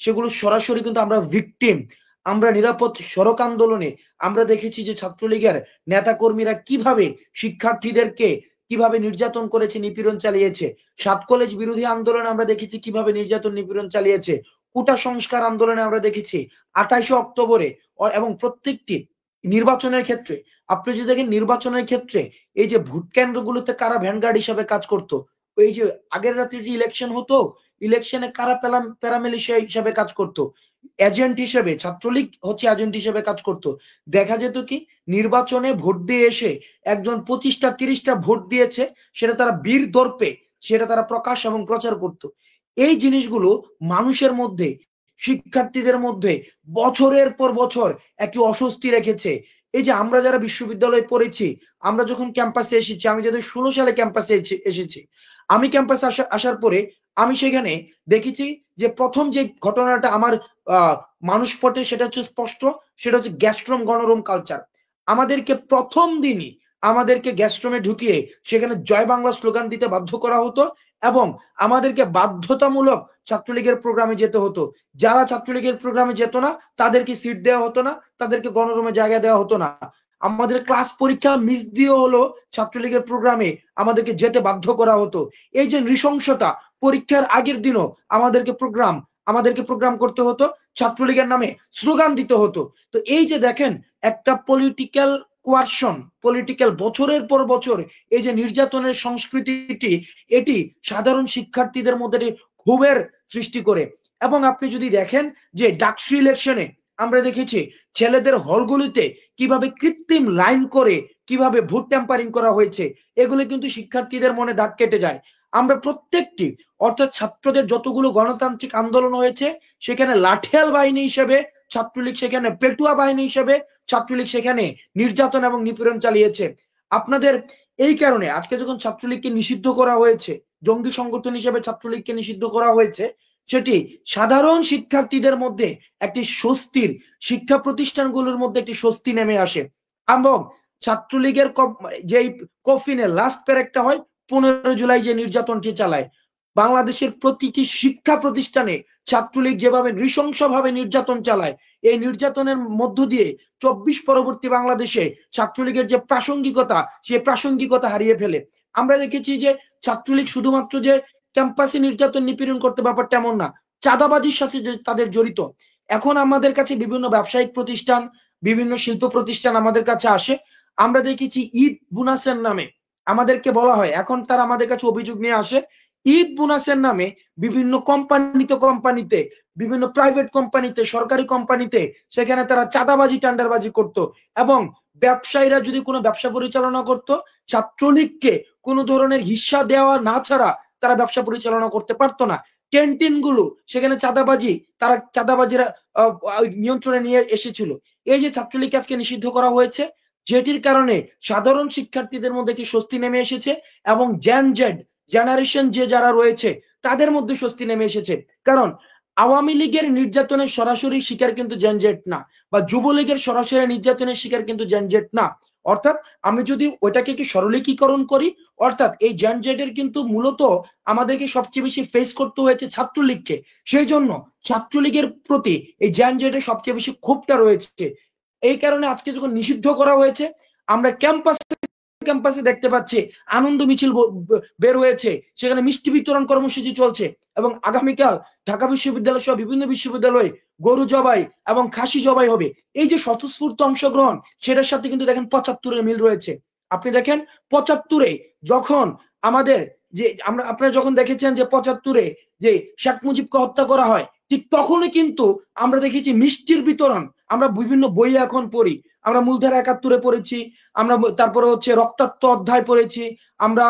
সেগুলো সরাসরি কিন্তু আমরা ভিকটিম। আমরা নিরাপদ সড়ক আন্দোলনে আমরা দেখেছি যে ছাত্রলীগের নেতাকর্মীরা কিভাবে শিক্ষার্থীদেরকে কিভাবে নির্যাতন করেছে, নিপীড়ন চালিয়েছে। 7 কলেজ বিরোধী আন্দোলনে আমরা দেখেছি কিভাবে নির্যাতন নিপীড়ন চালিয়েছে। কোটা সংস্কার আন্দোলনে আমরা দেখেছি 28 অক্টোবরে এবং প্রত্যেকটি নির্বাচনের ক্ষেত্রে আপনি যদি দেখেন, নির্বাচনের ক্ষেত্রে এই যে ভোট কেন্দ্রগুলোতে কারা ভ্যানগার্ড হিসাবে কাজ করতো, এই যে আগের রাতে যে ইলেকশন হতো, ইলেকশনে কারা প্যারামিলিশিয়া হিসাবে কাজ করতো, এজেন্ট হিসেবে ছাত্রলীগ হচ্ছে এজেন্ট হিসেবে কাজ করতো। দেখা যেত কি নির্বাচনে ভোট দিয়ে এসে একজন 25টা 30টা ভোট দিয়েছে, সেটা তারা বীর দর্পে সেটা তারা প্রকাশ এবং প্রচার করত। এই জিনিসগুলো মানুষের মধ্যে, শিক্ষার্থীদের মধ্যে বছরের পর বছর একটি অস্বস্তি রেখেছে। এই যে আমরা যারা বিশ্ববিদ্যালয়ে পড়েছি, আমরা যখন ক্যাম্পাসে এসেছি, আমি যাদের 16 সালে ক্যাম্পাসে এসেছি, আমি ক্যাম্পাসে আসার পরে আমি সেখানে দেখেছি যে প্রথম যে ঘটনাটা আমার মানুষ পটে সেটা হচ্ছে স্পষ্ট, সেটা হচ্ছে গ্যাস্ট্রোম গণরুম কালচার। আমাদেরকে প্রথম দিনই আমাদেরকে গ্যাস্ট্রোমে ঢুকিয়ে সেখানে জয় বাংলা স্লোগান দিতে বাধ্য করা হতো এবং আমাদেরকে বাধ্যতামূলক ছাত্রলীগের প্রোগ্রামে যেতে হতো। যারা ছাত্রলীগের প্রোগ্রামে যেত না তাদেরকে সিট দেওয়া হতো না, তাদেরকে গণরুমে জায়গা দেওয়া হতো না। আমাদের ক্লাস পরীক্ষা মিস দিয়ে হলো ছাত্রলীগের প্রোগ্রামে আমাদেরকে যেতে বাধ্য করা হতো। এই যে নৃশংসতা, পরীক্ষার আগের দিনও আমাদেরকে প্রোগ্রাম করতে হতো, ছাত্রলীগের নামে স্লোগান দিতে হতো। তো এই যে দেখেন একটা পলিটিক্যাল কোয়ারশন, পলিটিক্যাল বছরের পর বছর এই যে নির্যাতনের সংস্কৃতিটি, এটি সাধারণ শিক্ষার্থীদের মধ্যে ক্ষোভের সৃষ্টি করে। এবং আপনি যদি দেখেন যে ডাকসু ইলেকশনে আমরা দেখেছি ছেলেদের হলগুলিতে কিভাবে কৃত্রিম লাইন করে কিভাবে ভোট ট্যাম্পারিং করা হয়েছে, এগুলো কিন্তু শিক্ষার্থীদের মনে দাগ কেটে যায়। আমরা প্রত্যেকটি, অর্থাৎ ছাত্রদের যতগুলো গণতান্ত্রিক আন্দোলন হয়েছে সেখানে লাঠিয়াল বাহিনী হিসেবে ছাত্রলীগ, সেখানে পেটুয়া বাহিনী হিসেবে ছাত্রলীগ সেখানে নির্যাতন এবং নিপীড়ন চালিয়েছে। আপনাদের এই কারণে আজকে যখন ছাত্রলীগকে নিষিদ্ধ করা হয়েছে, জঙ্গি সংগঠন হিসেবে ছাত্রলীগকে নিষিদ্ধ করা হয়েছে, সেটি সাধারণ শিক্ষার্থীদের মধ্যে একটি স্বস্তির, শিক্ষা প্রতিষ্ঠানগুলোর মধ্যে একটি স্বস্তি নেমে আসে। এবং ছাত্রলীগের যে কফিনে লাস্ট প্যারেকটা হয় 15 জুলাই যে নির্যাতনটি চালায়, বাংলাদেশের প্রতিটি শিক্ষা প্রতিষ্ঠানে ছাত্রলীগ যেভাবে নৃশংসভাবে নির্যাতন চালায়, এই নির্যাতনের মধ্য দিয়ে 24 পরবর্তী বাংলাদেশে ছাত্রলীগের যে প্রাসঙ্গিকতা, সেই প্রাসঙ্গিকতা হারিয়ে ফেলে। আমরা দেখেছি যে ছাত্রলীগ শুধুমাত্র যে ক্যাম্পাসে নির্যাতন নিপীড়ন করতে, ব্যাপারটা এমন না, চাঁদাবাজির সাথে তাদের জড়িত। এখন আমাদের কাছে বিভিন্ন ব্যবসায়িক প্রতিষ্ঠান, বিভিন্ন শিল্প প্রতিষ্ঠান আমাদের কাছে আসে, আমরা দেখেছি ঈদ বোনাসের নামে আমাদেরকে বলা হয়, এখন তারা আমাদের কাছে অভিযোগ নিয়ে আসে ঈদ বোনাসের নামে বিভিন্ন কোম্পানিতে, বিভিন্ন প্রাইভেট কোম্পানিতে, সরকারি কোম্পানিতে সেখানে তারা চাঁদাবাজি টেন্ডারবাজি করত। এবং ব্যবসায়ীরা যদি কোনো ব্যবসা পরিচালনা করত, ছাত্রলীগকে কোনো ধরনের হিস্সা দেওয়া না ছাড়া তারা ব্যবসা পরিচালনা করতে পারতো না। ক্যান্টিন গুলো সেখানে চাঁদাবাজিরা নিয়ন্ত্রণে নিয়ে এসেছিল। এই যে ছাত্রলীগকে আজকে নিষিদ্ধ করা হয়েছে, যেটির কারণে সাধারণ শিক্ষার্থীদের মধ্যে কি স্বস্তি নেমে এসেছে এবং জেনারেশন যে যারা রয়েছে তাদের মধ্যে স্বস্তি নেমে এসেছে। কারণ আওয়ামী লীগের নির্যাতনের সরাসরি শিকার কিন্তু জেনজেট না, বা যুবলীগের সরাসরি নির্যাতনের শিকার কিন্তু জেনজেট না। অর্থাৎ আমি যদি ওইটাকে কি সরলীকরণ করি, অর্থাৎ এই জেনজেটের কিন্তু মূলত আমাদেরকে সবচেয়ে বেশি ফেস করতে হয়েছে ছাত্রলীগকে। সেই জন্য ছাত্রলীগের প্রতি এই জেনজেটের সবচেয়ে বেশি ক্ষোভটা রয়েছে। এই কারণে আজকে যখন নিষিদ্ধ করা হয়েছে, আমরা ক্যাম্পাসে দেখতে পাচ্ছি আনন্দ মিছিল বের হয়েছে, সেখানে মিষ্টি বিতরণ কর্মসূচি চলছে এবং আগামীকাল ঢাকা বিশ্ববিদ্যালয় সহ বিভিন্ন বিশ্ববিদ্যালয়ে গরু জবাই এবং খাসি জবাই হবে। এই যে স্বতঃস্ফূর্ত অংশগ্রহণ, সেটার সাথে কিন্তু দেখেন 75-এর মিল রয়েছে। আপনি দেখেন 75-এ যখন আমাদের যে আপনারা যখন দেখেছেন যে 75-এ যে শেখ মুজিবকে হত্যা করা হয়, ঠিক তখনই কিন্তু আমরা দেখেছি মিষ্টির বিতরণ। আমরা বিভিন্ন বই এখন পড়ি, আমরা মূলধারা 71-এ পড়েছি, আমরা তারপরে হচ্ছে রক্তাক্ত অধ্যায় পড়েছি, আমরা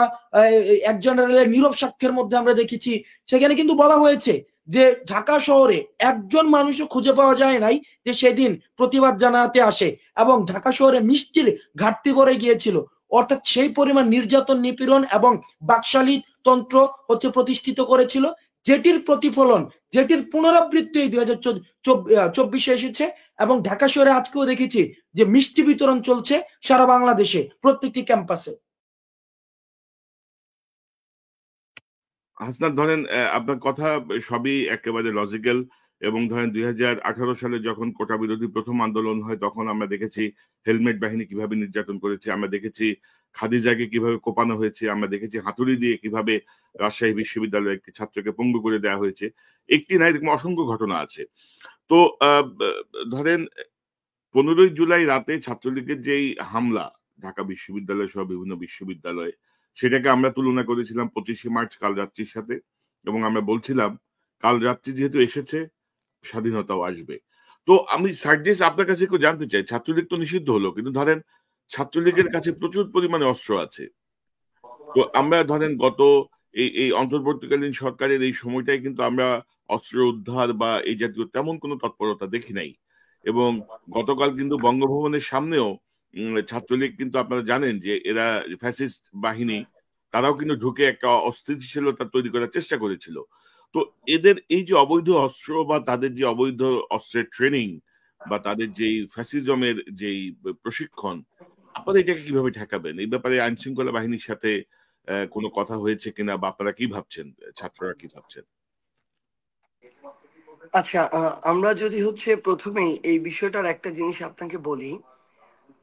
এক জেনারেলের নীরব সাক্ষ্যের মধ্যে আমরা দেখেছি, সেখানে কিন্তু বলা হয়েছে যে ঢাকা শহরে একজন মানুষও খুঁজে পাওয়া যায় নাই যে সেদিন প্রতিবাদ জানাতে আসে, এবং ঢাকা শহরে মিষ্টির ঘাটতি পড়ে গিয়েছিল। অর্থাৎ সেই পরিমাণ নির্যাতন, নিপীড়ন এবং বাকশালী তন্ত্র হচ্ছে প্রতিষ্ঠিত করেছিল, যেটির প্রতিফলন, যেটির পুনরাবৃত্তি এই 2024-এ এসেছে। এবং ঢাকা শহরে আজকেও দেখেছি যে মিষ্টি বিতরণ চলছে সারা বাংলাদেশে প্রত্যেকটি ক্যাম্পাসে। হাসনাত, ধরেন আপনার কথা সবই একেবারে লজিক্যাল, এবং ধরেন 2018 সালে যখন কোটা বিরোধী প্রথম আন্দোলন হয় তখন আমরা দেখেছি হেলমেট বাহিনী কিভাবে নির্যাতন করেছে, আমরা দেখেছি খাদিজাকে কিভাবে কোপানো হয়েছে, আমরা দেখেছি হাতুড়ি দিয়ে কিভাবে রাজশাহী বিশ্ববিদ্যালয়ের একটি ছাত্রকে পঙ্গু করে দেওয়া হয়েছে। একটি না, এরকম অসংখ্য ঘটনা আছে। তো ধরেন 15ই জুলাই রাতে ছাত্রলীগের যেই হামলা ঢাকা বিশ্ববিদ্যালয় সহ বিভিন্ন বিশ্ববিদ্যালয়ে, সেটাকে আমরা তুলনা করেছিলাম 25শে মার্চ কাল রাত্রির সাথে, এবং আমরা বলছিলাম কাল রাত্রি যেহেতু এসেছে, স্বাধীনতাও আসবে। তো আমি সার্জিস আপনার কাছে একটু জানতে চাই, ছাত্রলীগ তো নিষিদ্ধ হলো, কিন্তু ধরেন ছাত্রলীগের কাছে প্রচুর পরিমাণে অস্ত্র আছে। তো আমরা ধরেন গত এই এই অন্তর্বর্তীকালীন সরকারের এই সময়টাই কিন্তু আমরা অস্ত্র উদ্ধার বা এই জাতীয় তেমন কোনো তৎপরতা দেখি নাই। এবং গতকাল কিন্তু বঙ্গভবনের সামনেও ছাত্রলীগ, কিন্তু আপনারা জানেন যে এরা ফ্যাসিস্ট বাহিনী, তারাও কিন্তু ঢুকে একটা অস্থিতিশীলতা তৈরি করার চেষ্টা করেছিল। তো এদের এই যে অবৈধ অস্ত্র বা তাদের যে অবৈধ অস্ত্রের ট্রেনিং বা তাদের যেই ফ্যাসিজমের যেই প্রশিক্ষণ, আপনারা এটাকে কিভাবে ঠেকাবেন? এই ব্যাপারে আইন শৃঙ্খলা বাহিনীর সাথে কোনো কথা হয়েছে কিনা, বা আপনারা কি ভাবছেন, ছাত্ররা কি ভাবছেন? আচ্ছা, আমরা যদি প্রথমেই এই বিষয়টার একটা জিনিস আপনাকে বলি।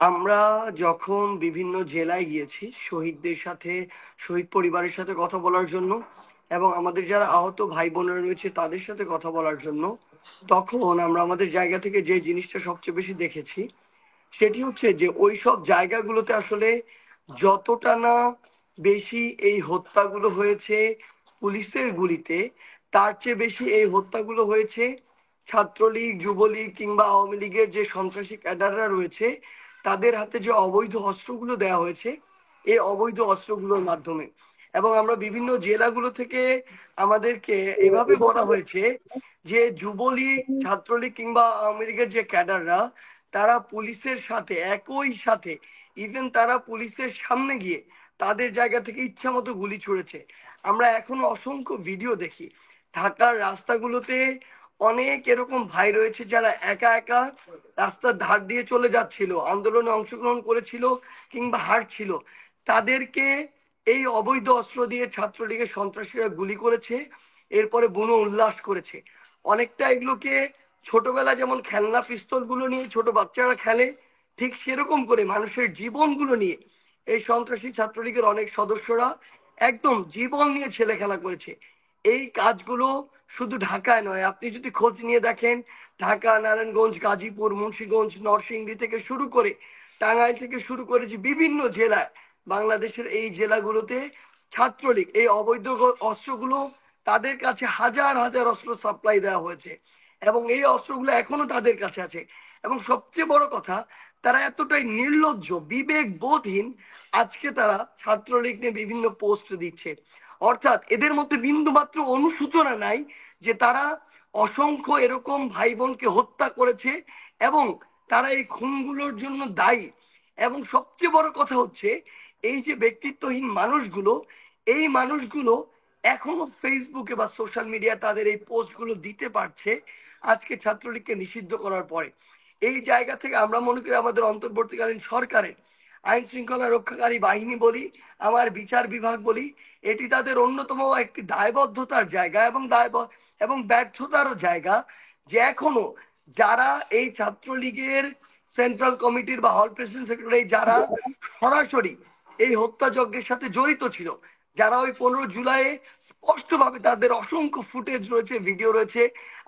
আমরা যখন বিভিন্ন জেলায় গিয়েছি শহীদদের সাথে, শহীদ পরিবারের সাথে কথা বলার জন্য, এবং আমাদের যারা আহত ভাই বোনেরা রয়েছে তাদের সাথে কথা বলার জন্য, তখন আমরা আমাদের জায়গা থেকে যে জিনিসটা সবচেয়ে বেশি দেখেছি সেটি হচ্ছে যে ওই সব জায়গাগুলোতে আসলে যতটা না বেশি এই হত্যাগুলো হয়েছে পুলিশের গুলিতে, তার চেয়ে বেশি এই হত্যাগুলো হয়েছে ছাত্রলীগ, যুবলীগ কিংবা আওয়ামী লীগের যে সন্ত্রাসী ক্যাডাররা রয়েছে তাদের হাতে যে অবৈধ অস্ত্রগুলো দেওয়া হয়েছে এই অবৈধ অস্ত্রগুলোর মাধ্যমে। এবং আমরা বিভিন্ন জেলাগুলো থেকে আমাদেরকে এভাবে বলা হয়েছে যে যুবলীগ, ছাত্রলীগ কিংবা আওয়ামী লীগের যে ক্যাডাররা তারা পুলিশের সাথে একই সাথে, ইভেন তারা পুলিশের সামনে গিয়ে তাদের জায়গা থেকে ইচ্ছা মতো গুলি ছুড়েছে। আমরা এখনো অসংখ্য ভিডিও দেখি ঢাকার রাস্তাগুলোতে, অনেক এরকম ভাই রয়েছে যারা একা একা রাস্তার ধার দিয়ে চলে যাচ্ছিল, আন্দোলনে অংশগ্রহণ করেছিল কিংবা হারছিল, তাদেরকে এই অবৈধ অস্ত্র দিয়ে ছাত্রলীগের সন্ত্রাসীরা গুলি করেছে, এরপরে বুনো উল্লাস করেছে। অনেকটা এগুলোকে ছোটবেলায় যেমন খেলনা পিস্তল গুলো নিয়ে ছোট বাচ্চারা খেলে, ঠিক সেরকম করে মানুষের জীবনগুলো নিয়ে এই সন্ত্রাসী ছাত্রলীগের অনেক সদস্যরা একদম জীবন নিয়ে ছেলে খেলা করেছে। এই কাজগুলো শুধু ঢাকায় নয়, আপনি যদি খোঁজ নিয়ে দেখেন ঢাকা, নারায়ণগঞ্জ, গাজীপুর, মুন্সিগঞ্জ, নরসিংদী থেকে শুরু করে টাঙ্গাইল থেকে শুরু করে যে বিভিন্ন জেলায়, বাংলাদেশের এই জেলাগুলোতে ছাত্রলীগ এই অবৈধ অস্ত্রগুলো, তাদের কাছে হাজার হাজার অস্ত্র সাপ্লাই দেওয়া হয়েছে এবং এই অস্ত্রগুলো এখনো তাদের কাছে আছে। এবং সবচেয়ে বড় কথা, তারা এতটাই নির্লজ্জ, বিবেক বোধহীন, আজকে তারা ছাত্রলীগ নিয়ে বিভিন্ন পোস্ট দিচ্ছে। অর্থাৎ এদের মধ্যে বিন্দু মাত্র অনুশোচনা নাই যে তারা অসংখ্য এরকম ভাই বোনকে হত্যা করেছে এবং তারা এই খুনগুলোর জন্য দায়ী। এবং সবচেয়ে বড় কথা হচ্ছে এই যে ব্যক্তিত্বহীন মানুষগুলো, এই মানুষগুলো এখনো ফেসবুকে বা সোশ্যাল মিডিয়া তাদের এই পোস্টগুলো দিতে পারছে আজকে ছাত্রলীগকে নিষিদ্ধ করার পরে। এই জায়গা থেকে আমরা মনে করি আমাদের অন্তর্বর্তীকালীন সরকারের আইন শৃঙ্খলা রক্ষাকারী বাহিনী বলি, আমার বিচার বিভাগ বলি, এটি তাদের অন্যতম একটি দায়বদ্ধতার জায়গা এবং ব্যর্থতারও জায়গা যে এখনো যারা এই ছাত্রলীগের সেন্ট্রাল কমিটির বা হল প্রেসিডেন্ট সেক্রেটারি যারা সরাসরি এই হত্যাযজ্ঞের সাথে জড়িত ছিল, যারা ওই 15 জুলাই স্পষ্টভাবে তাদের অসংখ্য ফুটেজ রয়েছে, ভিডিও রয়েছে,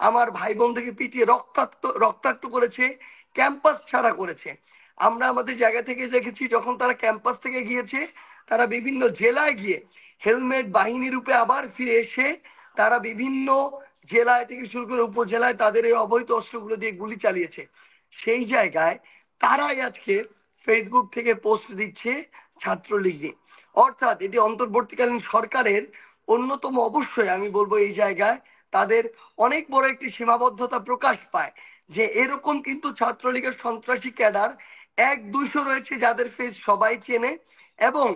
আমার ভাই বোনদেরকে পিটিয়ে রক্তাক্ত রক্তাক্ত করেছে, ক্যাম্পাস ছাড়া করেছে। আমরা আমাদের জায়গা থেকে দেখেছি যখন তারা ক্যাম্পাস থেকে গিয়েছে, তারা বিভিন্ন জেলায় গিয়ে হেলমেট বাহিনী রূপে আবার ফিরে এসে তারা বিভিন্ন জেলায় থেকে শুরু করে উপজেলায় তাদের এই অবৈধ অস্ত্রগুলো দিয়ে গুলি চালিয়েছে। সেই জায়গায় তারাই আজকে ফেসবুক থেকে পোস্ট দিচ্ছে ছাত্রলীগ নিয়ে। অর্থাৎ এটি অন্তর্বর্তীকালীন সরকারের অন্যতম, অবশ্যই আমি বলবো এই জায়গায় তাদের অনেক বড় একটি সীমাবদ্ধতা প্রকাশ পায় যে এরকম কিন্তু ছাত্রলীগের সন্ত্রাসী ক্যাডার 100-200 রয়েছে যাদের ফেস সবাই চেনে, এবং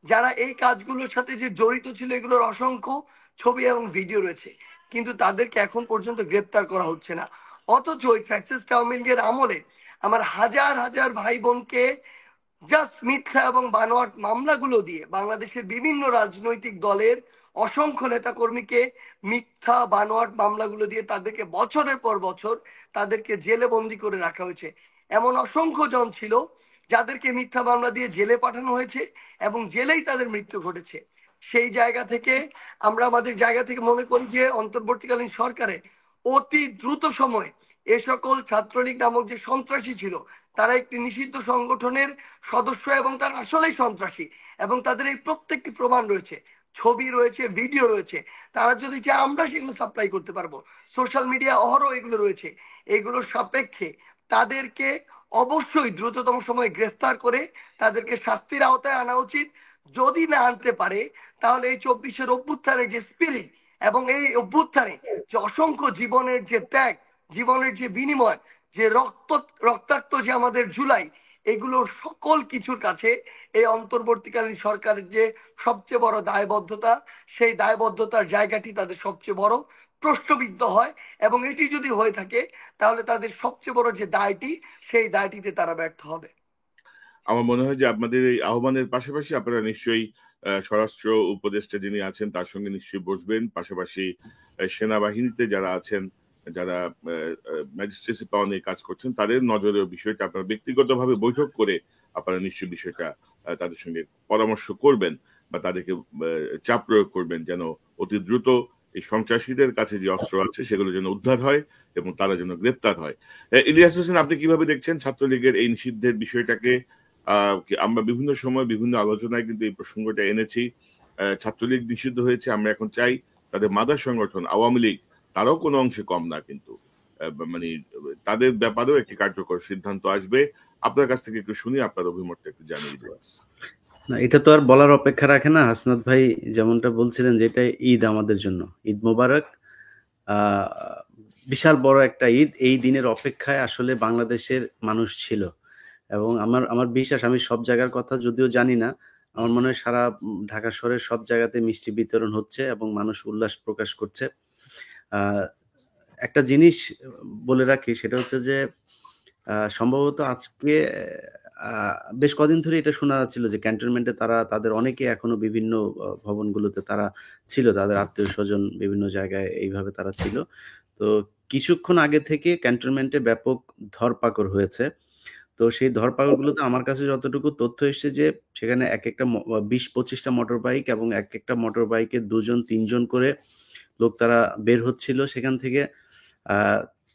যারা এই কাজগুলোর সাথে যে জড়িত ছিল এগুলোর অসংখ্য ছবি এবং ভিডিও রয়েছে, কিন্তু তাদেরকে এখন পর্যন্ত গ্রেপ্তার করা হচ্ছে না। অথচ ওই ফ্যাসিস্ট আওয়ামী লীগের আমলে আমার হাজার হাজার ভাই বোনকে জাস্ট মিথ্যা এবং বানোয়াট মামলাগুলো দিয়ে বাংলাদেশের বিভিন্ন রাজনৈতিক দলের অসংখ্য নেতাকর্মীকে মিথ্যা বানোয়াট মামলাগুলো দিয়ে তাদেরকে বছরের পর বছর তাদেরকে জেলে বন্দি করে রাখা হয়েছে। এমন অসংখ্য জন ছিল যাদেরকে মিথ্যা মামলা দিয়ে জেলে পাঠানো হয়েছে এবং জেলেই তাদের মৃত্যু ঘটেছে। সেই জায়গা থেকে আমরা আমাদের জায়গা থেকে মনে করি যে অন্তর্বর্তীকালীন সরকারে অতি দ্রুত সময়ে এ সকল ছাত্রলীগ নামক যে সন্ত্রাসী ছিল তারা একটি নিষিদ্ধ সংগঠনের সদস্য এবং তারা আসলেই সন্ত্রাসী এবং তাদের এই প্রত্যেকটি প্রমাণ রয়েছে, ছবি রয়েছে, ভিডিও রয়েছে। তারা যদি চায় আমরা সেগুলো সাপ্লাই করতে পারবো, সোশ্যাল মিডিয়া অহরহ এগুলো রয়েছে। এগুলোর সাপেক্ষে তাদেরকে অবশ্যই দ্রুততম সময়ে গ্রেফতার করে তাদেরকে শাস্তির আওতায় আনা উচিত। যদি না আনতে পারে তাহলে এই 24-এর অভ্যুত্থানের যে স্পিরিট এবং এই অভ্যুত্থানে যে অসংখ্য জীবনের যে ত্যাগ, জীবনের যে বিনিময়, যে রক্তাক্ত যে আমাদের জুলাই, এগুলোর সকল কিছুর কাছে এই অন্তর্বর্তীকালীন সরকারের যে সবচেয়ে বড় দায়বদ্ধতা, সেই দায়বদ্ধতার জায়গাটি তাদের সবচেয়ে বড় প্রশ্নবিদ্ধ হয়। এবং এটি যদি হয়ে থাকে তাহলে তাদের সবচেয়ে বড় যে দায়টি, সেই দায়টিতে তারা ব্যর্থ হবে। আমার মনে হয় যে আপনাদের এই আহ্বানের পাশাপাশি আপনারা নিশ্চয়ই স্বরাষ্ট্র উপদেষ্টা যিনি আছেন তার সঙ্গে নিশ্চয়ই বসবেন, পাশাপাশি সেনাবাহিনীতে যারা আছেন, যারা ম্যাজিস্ট্রেসি পাওয়া নিয়ে কাজ করছেন, তাদের নজরেও বিষয়টা আপনারা ব্যক্তিগতভাবে বৈঠক করে আপনারা নিশ্চয়ই বিষয়টা তাদের সঙ্গে পরামর্শ করবেন বা তাদেরকে চাপ প্রয়োগ করবেন যেন অতি দ্রুত এই সন্ত্রাসীদের কাছে যে অস্ত্র আছে সেগুলো যেন উদ্ধার হয় এবং তারা যেন গ্রেপ্তার হয়। ইলিয়াস হোসেন, আপনি কিভাবে দেখছেন ছাত্রলীগের এই নিষিদ্ধের বিষয়টাকে? আমরা বিভিন্ন সময় বিভিন্ন আলোচনায় কিন্তু এই প্রসঙ্গটা এনেছি। ছাত্রলীগ নিষিদ্ধ হয়েছে, আমরা এখন চাই তাদের মাদার সংগঠন আওয়ামী লীগ তারাও কোনো অংশে কম না, কিন্তু মানে তাদের ব্যাপারেও একটি কার্যকর সিদ্ধান্ত আসবে। আপনার কাছ থেকে একটু শুনি, আপনার অভিমতটা একটু জানিয়ে দেওয়া। না, এটা তো আর বলার অপেক্ষা রাখে না। হাসনাত ভাই যেমনটা বলছিলেন যে এটা ঈদ আমাদের জন্য, ঈদ মোবারক। বিশাল বড় একটা ঈদ, এই দিনের অপেক্ষায় আসলে বাংলাদেশের মানুষ ছিল। এবং আমার বিশ্বাস, আমি সব জায়গার কথা যদিও জানি না, আমার মনে হয় সারা ঢাকা শহরের সব জায়গাতে মিষ্টি বিতরণ হচ্ছে এবং মানুষ উল্লাস প্রকাশ করছে। একটা জিনিস বলে রাখি, সেটা হচ্ছে যে সম্ভবত আজকে বেশ কদিন ধরে এটা শোনা যাচ্ছিল যে ক্যান্টনমেন্টে তাদের অনেকে এখনো বিভিন্ন ভবনগুলোতে তারা ছিল, তাদের আত্মীয় স্বজন বিভিন্ন জায়গায় এইভাবে তারা ছিল। তো কিছুক্ষণ আগে থেকে ক্যান্টনমেন্টে ব্যাপক ধরপাকড় হয়েছে। তো সেই ধরপাকড়গুলোতে আমার কাছে যতটুকু তথ্য এসছে যে সেখানে এক একটা 20-25টা মোটর বাইক এবং এক একটা মোটর বাইকে 2-3 জন করে লোক তারা বের হচ্ছিল সেখান থেকে।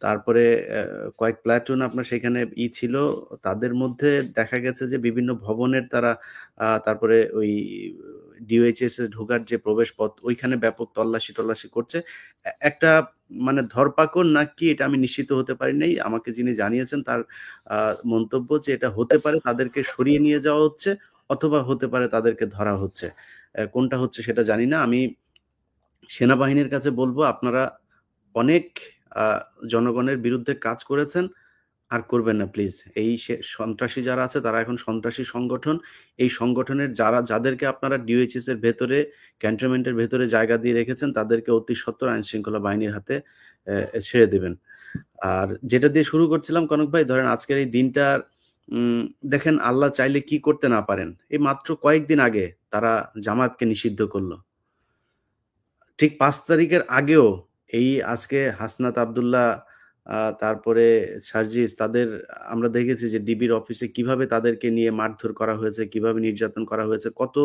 তারপরে কয়েক প্লাটুন আপনার সেখানে ছিল, তাদের মধ্যে দেখা গেছে যে বিভিন্ন ভবনের তারা তারপরে ওই ডিওএইচএস এ ঢোকার যে প্রবেশ পথ, ওইখানে ব্যাপক তল্লাশি করছে। একটা মানে ধরপাকড় নাকি এটা আমি নিশ্চিত হতে পারি নাই। আমাকে যিনি জানিয়েছেন তার মন্তব্য যে এটা হতে পারে তাদেরকে সরিয়ে নিয়ে যাওয়া হচ্ছে, অথবা হতে পারে তাদেরকে ধরা হচ্ছে। কোনটা হচ্ছে সেটা জানি না। আমি সেনাবাহিনীর কাছে বলবো, আপনারা অনেক জনগণের বিরুদ্ধে কাজ করেছেন, আর করবেন না প্লিজ। এই সন্ত্রাসী যারা আছে তারা এখন সন্ত্রাসী সংগঠন। এই সংগঠনের যাদেরকে আপনারা ডিওএইচএস এর ভেতরে, ক্যান্টনমেন্টের ভেতরে জায়গা দিয়ে রেখেছেন, তাদেরকে অতি সত্বর আইন শৃঙ্খলা বাহিনীর হাতে ছেড়ে দেবেন। আর যেটা দিয়ে শুরু করছিলাম কনক ভাই, ধরেন আজকের এই দিনটার দেখেন আল্লাহ চাইলে কি করতে না পারেন। এই মাত্র কয়েকদিন আগে তারা জামায়াতকে নিষিদ্ধ করলো। ঠিক 5 তারিখের আগেও এই আজকে হাসনাত আব্দুল্লাহ, তারপরে সার্জিস, তাদের আমরা দেখেছি যে ডিবির অফিসে কিভাবে তাদেরকে নিয়ে মারধর করা হয়েছে, কিভাবে নির্যাতন করা হয়েছে, কত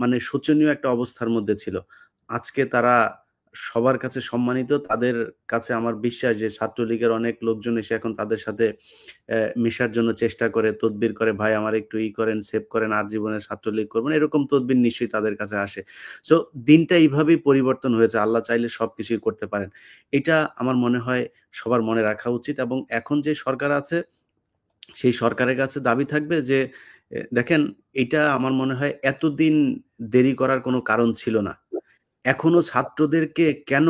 মানে শোচনীয় একটা অবস্থার মধ্যে ছিল। আজকে তারা সবার কাছে সম্মানিত। তাদের কাছে আমার বিশ্বাস যে ছাত্রলীগের অনেক লোকজন এসে এখন তাদের সাথে মেশার জন্য চেষ্টা করে, তদবির করে, ভাই আমার একটু করেন, সেভ করেন, আর জীবনে ছাত্রলীগ করবেন, এরকম তদবির নিশ্চয়ই তাদের কাছে আসে। সো দিনটা এইভাবেই পরিবর্তন হয়েছে। আল্লাহ চাইলে সবকিছুই করতে পারেন, এটা আমার মনে হয় সবার মনে রাখা উচিত। এবং এখন যে সরকার আছে সেই সরকারের কাছে দাবি থাকবে যে দেখেন, এটা আমার মনে হয় এতদিন দেরি করার কোনো কারণ ছিল না। এখনো ছাত্রদেরকে কেন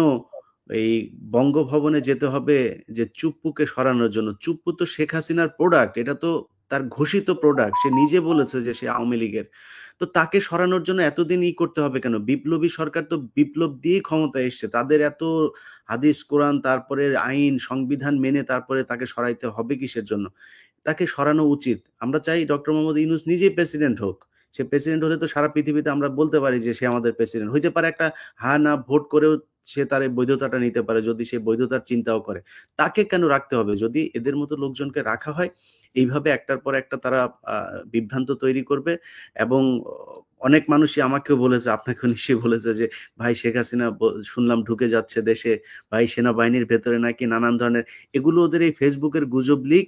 এই বঙ্গভবনে যেতে হবে যে চুপ্পুকে সরানোর জন্য? চুপ্পু তো শেখ হাসিনার প্রোডাক্ট, এটা তো তার ঘোষিত প্রোডাক্ট। সে নিজে বলেছে যে সে আওয়ামী লীগের। তো তাকে সরানোর জন্য এতদিন করতে হবে কেন? বিপ্লবী সরকার তো বিপ্লব দিয়েই ক্ষমতায় এসছে। তাদের এত হাদিস কোরআন, তারপরে আইন সংবিধান মেনে তারপরে তাকে সরাইতে হবে কিসের জন্য? তাকে সরানো উচিত। আমরা চাই ডক্টর মোহাম্মদ ইউনূস নিজেই প্রেসিডেন্ট হোক, সে প্রেসিডেন্ট হলে তো সারা পৃথিবীতে আমরা বলতে পারি যে সে আমাদের প্রেসিডেন্ট হইতে পারে, একটা হ্যাঁ না ভোট করেও সে তার এই বৈধতাটা নিতে পারে যদি সে বৈধতার চিন্তাও করে। তাকে কেন রাখতে হবে? যদি এদের মতো লোকজনকে রাখা হয়, এইভাবে একটার পর একটা তারা বিভ্রান্ত তৈরি করবে। এবং অনেক মানুষই আমাকেও বলেছে, আপনাকেও নিশ্চয়ই বলেছে যে ভাই শেখ হাসিনা শুনলাম ঢুকে যাচ্ছে দেশে, ভাই সেনাবাহিনীর ভেতরে নাকি নানান ধরনের, এগুলো ওদের এই ফেসবুকের গুজব লিক,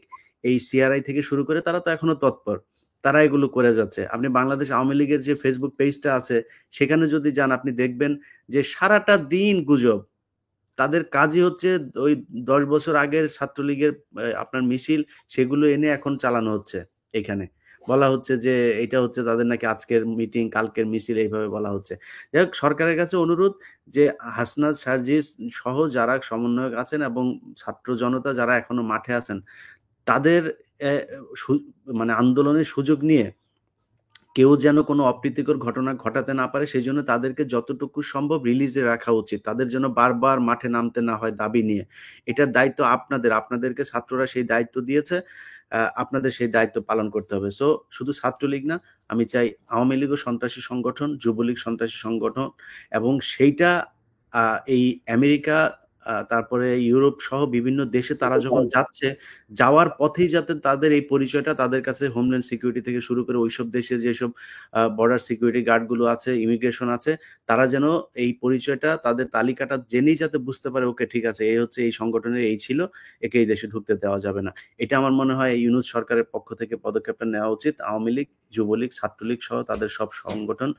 এই সিআরআই থেকে শুরু করে তারা তো এখনো তৎপর, তারা এগুলো করে যাচ্ছে। আপনি বাংলাদেশ আওয়ামী লীগের যে ফেসবুক পেজটা আছে সেখানে যদি যান আপনি দেখবেন যে সারাটা দিন গুজব। তাদের কাজই হচ্ছে ওই 10 বছর আগের ছাত্রলীগের আপনার মিছিল, সেগুলো এনে এখন চালানো হচ্ছে। এখানে বলা হচ্ছে যে এটা হচ্ছে তাদের নাকি আজকের মিটিং, কালকের মিছিল, এইভাবে বলা হচ্ছে। যাই হোক, সরকারের কাছে অনুরোধ যে হাসনাত সার্জিস সহ যারা সমন্বয়ক আছেন এবং ছাত্র জনতা যারা এখনো মাঠে আছেন, তাদের মানে আন্দোলনের সুযোগ নিয়ে কেউ যেন কোনো অপ্রীতিকর ঘটনা ঘটাতে না পারে, সেই জন্য তাদেরকে যতটুকু সম্ভব রিলিজে রাখা উচিত। তাদের জন্য বারবার মাঠে নামতে না হয় দাবি নিয়ে। এটার দায়িত্ব আপনাদের, আপনাদেরকে ছাত্ররা সেই দায়িত্ব দিয়েছে, আপনাদের সেই দায়িত্ব পালন করতে হবে। সো শুধু ছাত্রলীগ না, আমি চাই আওয়ামী লীগও সন্ত্রাসী সংগঠন, যুবলীগ সন্ত্রাসী সংগঠন, এবং সেইটা এই আমেরিকা, তারপরে ইউরোপ সহ বিভিন্ন দেশে তারা যখন যাচ্ছে, যাওয়ার পথেই যাতে তাদের এই পরিচয়টা তাদের কাছে হোমল্যান্ড সিকিউরিটি থেকে শুরু করে ওইসব দেশে যেসব বর্ডার সিকিউরিটি গার্ড গুলো আছে, ইমিগ্রেশন আছে, তারা যেন এই পরিচয়টা, তাদের তালিকাটা জেনেই যাতে বুঝতে পারে ওকে ঠিক আছে, এই হচ্ছে এই সংগঠনের, এই ছিল, একে এই দেশে ঢুকতে দেওয়া যাবে না। এটা আমার মনে হয় ইউনূস সরকারের পক্ষ থেকে পদক্ষেপটা নেওয়া উচিত। আওয়ামী লীগ, যুবলীগ, ছাত্রলীগ সহ তাদের সব সংগঠন,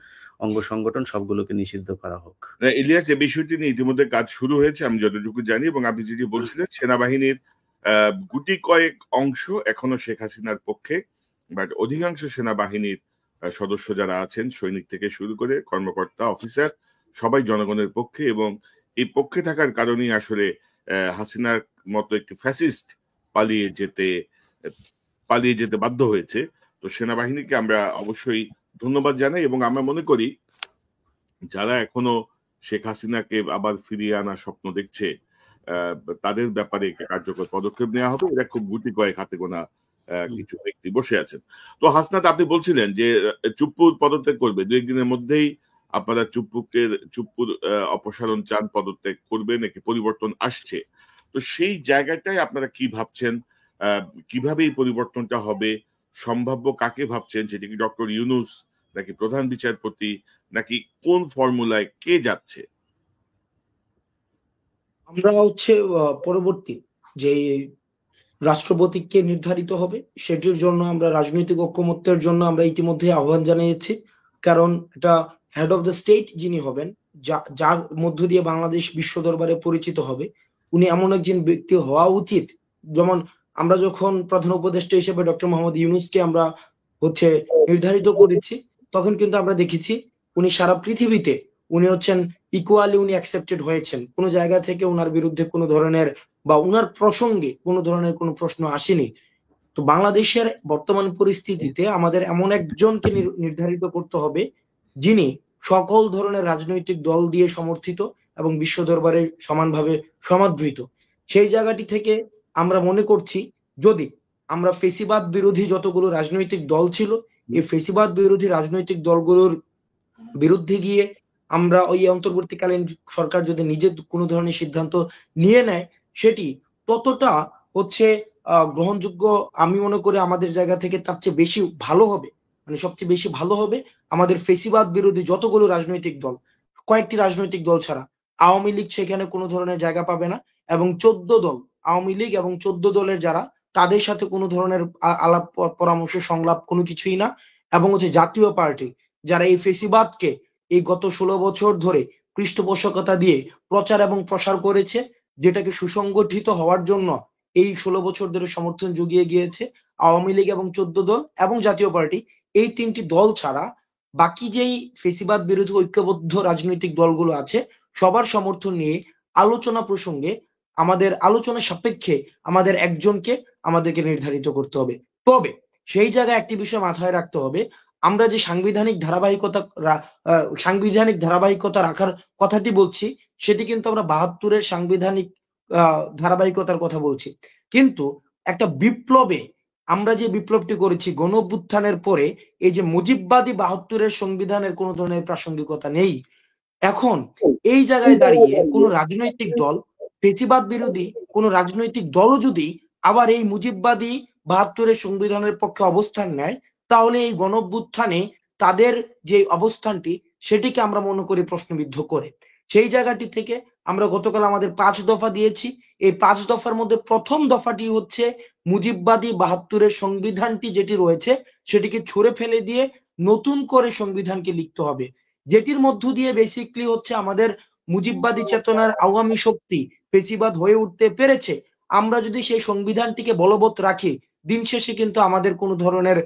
অঙ্গ সংগঠন সবগুলোকে নিষিদ্ধ করা হোক। ইলিয়াস, এই বিষয়টি নিয়ে ইতিমধ্যে কাজ শুরু হয়েছে আমি যতটুকু জানি, এবং আপনি যেটি বলছিলেন সেনাবাহিনীর গুটি কয়েক অংশ এখনো শেখ হাসিনার পক্ষে, বাট অধিকাংশ সেনাবাহিনীর সদস্য যারা আছেন, সৈনিক থেকে শুরু করে কর্মকর্তা, অফিসার, সবাই জনগণের পক্ষে, এবং এই পক্ষে থাকার কারণেই আসলে হাসিনার মতো একটি ফ্যাসিস্ট পালিয়ে যেতে বাধ্য হয়েছে। তো সেনাবাহিনীকে আমরা অবশ্যই ধন্যবাদ জানাই, এবং আমরা মনে করি যারা এখনো শেখ হাসিনাকে আবার ফিরিয়ে আনার স্বপ্ন দেখছে, তাদের ব্যাপারে কার্যকর পদক্ষেপ নেওয়া হবে। এরা খুব গুটি কয়েক হাতে গোনা কিছু ব্যক্তি বসে আছেন। তো হাসনাত, আপনি বলছিলেন যে চুপ্পুর পদত্যাগ করবে 2-1 দিনের মধ্যেই। আপনারা চুপ্পুর অপসারণ চান, পদত্যাগ করবে নাকি পরিবর্তন আসছে? তো সেই জায়গাটায় আপনারা কি ভাবছেন? কিভাবে এই পরিবর্তনটা হবে? সম্ভাব্য কাকে ভাবছেন? সেটা কি ডক্টর ইউনূস, নাকি প্রধান বিচারপতি, নাকি কোন ফর্মুলায় কে যাচ্ছে? আমরা হচ্ছে পরবর্তী যে রাষ্ট্রপতিকে নির্ধারিত হবে সেটির জন্য আমরা রাজনৈতিক ঐকমত্যের জন্য আমরা ইতিমধ্যে আহ্বান জানিয়েছি। কারণ এটা হেড অফ দ্য স্টেট যিনি হবেন, যার মধ্য দিয়ে বাংলাদেশ বিশ্ব দরবারে পরিচিত হবে, উনি এমন একজন ব্যক্তি হওয়া উচিত। যেমন আমরা যখন প্রধান উপদেষ্টা হিসেবে ডক্টর মোহাম্মদ ইউনূসকে আমরা হচ্ছে নির্ধারিত করেছি, তখন কিন্তু আমরা দেখেছি উনি সারা পৃথিবীতে উনি হচ্ছেন ইকুয়ালি উনি অ্যাকসেপ্টেড হয়েছেন। কোনো জায়গা থেকে ওনার বিরুদ্ধে কোনো ধরনের বা উনার প্রসঙ্গে কোনো ধরনের কোনো প্রশ্ন আসেনি। তো বাংলাদেশের বর্তমান পরিস্থিতিতে আমাদের এমন একজনকে নির্ধারিত করতে হবে যিনি সকল ধরনের রাজনৈতিক দল দিয়ে সমর্থিত এবং বিশ্ব দরবারে সমানভাবে সমাদৃত। সেই জায়গাটি থেকে আমরা মনে করছি, যদি আমরা ফেসিবাদ বিরোধী যতগুলো রাজনৈতিক দল ছিল, এই ফেসিবাদ বিরোধী রাজনৈতিক দলগুলোর বিরুদ্ধে গিয়ে আমরা ওই অন্তর্বর্তীকালীন সরকার যদি নিজে কোনো ধরনের সিদ্ধান্ত নিয়ে নেয়, সেটি ততটা হচ্ছে গ্রহণযোগ্য আমি মনে করি আমাদের জায়গা থেকে তার চেয়ে বেশি ভালো হবে। মানে সবচেয়ে বেশি ভালো হবে আমাদের ফেসিবাদ বিরোধী যতগুলো রাজনৈতিক দল, কয়েকটি রাজনৈতিক দল ছাড়া আওয়ামী লীগ সেখানে কোনো ধরনের জায়গা পাবে না, এবং 14 দল, আওয়ামী লীগ এবং 14 দলের যারা, তাদের সাথে কোনো ধরনের আলাপ পরামর্শ সংলাপ কোনো কিছুই না। এবং হচ্ছে জাতীয় পার্টি যারা এই ফেসিবাদকে এই গত 16 বছর ধরে পৃষ্ঠপোষকতা দিয়ে প্রচার এবং প্রসার করেছে, যেটাকে সুসংগঠিত হওয়ার জন্য এই 16 বছর ধরে সমর্থন জুগিয়ে গিয়েছে, আওয়ামী লীগ এবং 14 দল এবং জাতীয় পার্টি, এই 3টি দল ছাড়া বাকি যেই ফেসিবাদ বিরোধী ঐক্যবদ্ধ রাজনৈতিক দলগুলো আছে, সবার সমর্থন নিয়ে আলোচনা প্রসঙ্গে আমাদের আলোচনা সাপেক্ষে আমাদের একজনকে আমাদেরকে নির্ধারিত করতে হবে। তবে সেই জায়গায় একটি বিষয় মাথায় রাখতে হবে, আমরা যে সাংবিধানিক ধারাবাহিকতা রাখার কথাটি বলছি, সেটি কিন্তু আমরা 72-এর সাংবিধানিক ধারাবাহিকতার কথা বলছি। কিন্তু একটা বিপ্লবে আমরা যে বিপ্লবটি করেছি গণ অভ্যুত্থানের পরে, এই যে মুজিববাদী 72-এর সংবিধানের কোনো ধরনের প্রাসঙ্গিকতা নেই। এখন এই জায়গায় দাঁড়িয়ে কোন রাজনৈতিক দল, ফেসিবাদ বিরোধী কোন রাজনৈতিক দলও যদি আবার এই মুজিববাদী 72-এর সংবিধানের পক্ষে অবস্থান নেয়, তাহলে এই গণঅভ্যুত্থানে তাদের যে অবস্থানটি সেটিকে আমরা মনে করি প্রশ্নবিদ্ধ করে। সেই জায়গাটি থেকে আমরা গতকাল আমাদের 5 দফা দিয়েছি। এই 5 দফার মধ্যে প্রথম দফাটি হচ্ছে মুজিববাদী 72-এর সংবিধানটি যেটি রয়েছে সেটিকে ছুঁড়ে ফেলে দিয়ে নতুন করে সংবিধানকে লিখতে হবে, যেটির মধ্য দিয়ে বেসিকলি হচ্ছে আমাদের মুজিববাদী চেতনার আওয়ামী শক্তি ফেসিবাদ হয়ে উঠতে পেরেছে। আমরা যদি সেই সংবিধানটিকে বলবৎ রাখি, দিন শেষে কিন্তু আমাদের কোনো ধরনের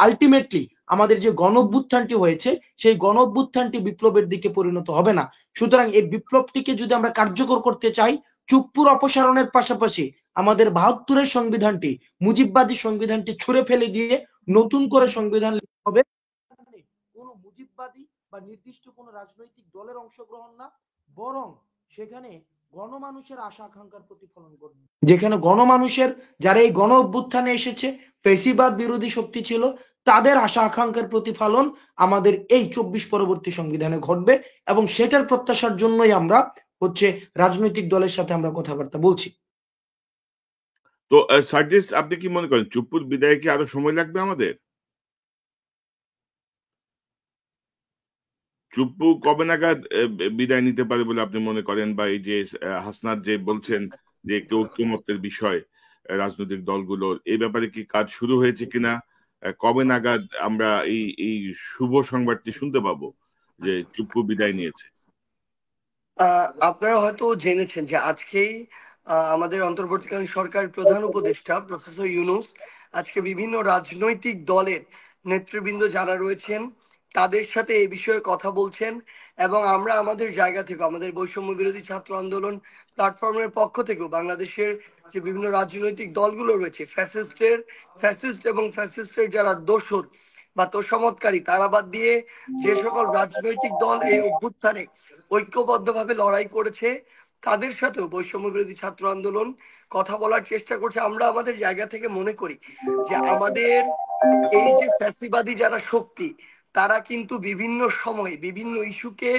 আলটিমেটলি আমাদের যে গণ অভ্যুত্থানটি হয়েছে সেই গণ অভ্যুত্থানটি বিপ্লবের দিকে পরিণত হবে না। সুতরাং এই বিপ্লবটিকে যদি আমরা কার্যকর করতে চাই, চুপ্পুর অপসারণের পাশাপাশি আমাদের 72-এর সংবিধানটি, মুজিববাদী সংবিধানটি ছুঁড়ে ফেলে দিয়ে নতুন করে সংবিধান লিখতে হবে। কোনো মুজিববাদী বা নির্দিষ্ট কোনো রাজনৈতিক দলের অংশগ্রহণ না, বরং সেখানে গণমানুষের আশা আকাঙ্ক্ষার প্রতিফলন করবে, যেখানে গণমানুষের, যারা এই গণ অভ্যুত্থানে এসেছে ফেসিবাদ বিরোধী শক্তি ছিল, তাদের আশা আকাঙ্ক্ষার প্রতিফলন আমাদের এই 24 পরবর্তী সংবিধানে ঘটবে। এবং সেটার প্রত্যাশার জন্যই আমরা হচ্ছে রাজনৈতিক দলের সাথে আমরা কথাবার্তা বলছি। তো সার্জিস, আপনি কি মনে করেন চুপ্পুর বিদায়ে কি আরো সময় লাগবে আমাদের? চুপ্পু কবে নাগাদ বিদায় নিতে পারে বলে আপনি মনে করেন? বা এই যে হাসনাত যে বলছেন যে একটি ঐক্যমত্যের বিষয় রাজনৈতিক দলগুলোর, এই ব্যাপারে কি কাজ শুরু হয়েছে কিনা? কবে নাগাদ আমরা এই এই শুভ সংবাদটি শুনতে পাবো যে চুপ্পু বিদায় নিয়েছে? আপনারা হয়তো জেনেছেন যে আজকেই আমাদের অন্তর্বর্তীকালীন সরকারের প্রধান উপদেষ্টা প্রফেসর ইউনূস আজকে বিভিন্ন রাজনৈতিক দলের নেতৃবৃন্দ যারা রয়েছেন তাদের সাথে এই বিষয়ে কথা বলছেন। এবং আমরা আমাদের জায়গা থেকে, আমাদের বৈষম্য বিরোধী ছাত্র আন্দোলন প্ল্যাটফর্মের পক্ষ থেকেও বাংলাদেশের যে বিভিন্ন রাজনৈতিক দলগুলো রয়েছে, ফ্যাসিস্ট এবং ফ্যাসিস্টের যারা দোসর বা তোষামতকারী, তারা বাদ দিয়ে যে সকল রাজনৈতিক দল এই অভ্যুত্থানে ঐক্যবদ্ধভাবে লড়াই করেছে, তাদের সাথেও বৈষম্য বিরোধী ছাত্র আন্দোলন কথা বলার চেষ্টা করছে। আমরা আমাদের জায়গা থেকে মনে করি যে আমাদের এই যে ফ্যাসিবাদী যারা শক্তি, তারা কিন্তু বিভিন্ন সময়ে বিভিন্ন ইস্যুকে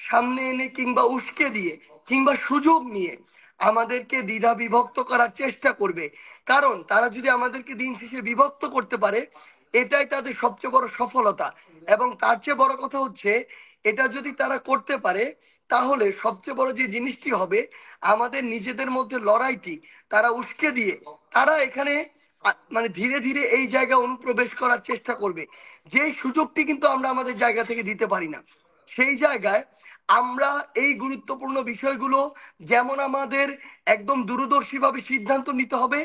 সামনে এনে কিংবা উস্কে দিয়ে কিংবা সুযোগ নিয়ে আমাদেরকে দ্বিধা বিভক্ত করার চেষ্টা করবে। কারণ তারা যদি আমাদেরকে দিন শেষে বিভক্ত করতে পারে, এটাই তাদের সবচেয়ে বড় সফলতা। এবং তার চেয়ে বড় কথা হচ্ছে, এটা যদি তারা করতে পারে তাহলে সবচেয়ে বড় যে জিনিসটি হবে, আমাদের নিজেদের মধ্যে লড়াইটি তারা উস্কে দিয়ে তারা এখানে মানে ধীরে ধীরে এই জায়গা অনুপ্রবেশ করার চেষ্টা করবে, যে সুযোগটি কিন্তু আমরা আমাদের জায়গা থেকে দিতে পারি না। সেই জায়গায় আমরা এই গুরুত্বপূর্ণ বিষয়গুলো যেমন আমাদের একদম দূরদর্শীভাবে সিদ্ধান্ত নিতে হবে,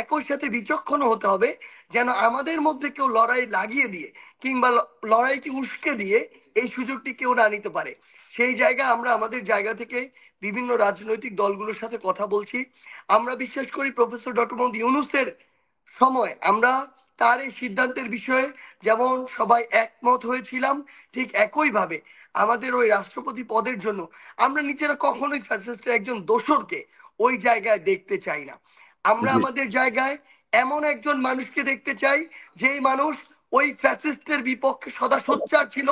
একই সাথে বিচক্ষণ হতে হবে, যেন আমাদের মধ্যে কেউ লড়াই লাগিয়ে দিয়ে কিংবা লড়াইকে উস্কে দিয়ে এই সুযোগটি কেউ না নিতে পারে। সেই জায়গায় আমরা আমাদের জায়গা থেকে বিভিন্ন রাজনৈতিক দলগুলোর সাথে কথা বলছি। আমরা বিশ্বাস করি প্রফেসর ডক্টর মোহাম্মদ ইউনূসের সময় আমরা তার এই সিদ্ধান্তের বিষয়ে যেমন সবাই একমত হয়েছিলাম, ঠিক একইভাবে আমাদের ওই রাষ্ট্রপতি পদের জন্য আমরা নিজেরা কখনোই ফ্যাসিস্টের একজন দোসরকে ওই জায়গায় দেখতে চাই না। আমরা জি। আমাদের জায়গায় এমন একজন মানুষকে দেখতে চাই, যেই মানুষ ওই ফ্যাসিস্টের বিপক্ষে সদা সোচ্চার ছিল,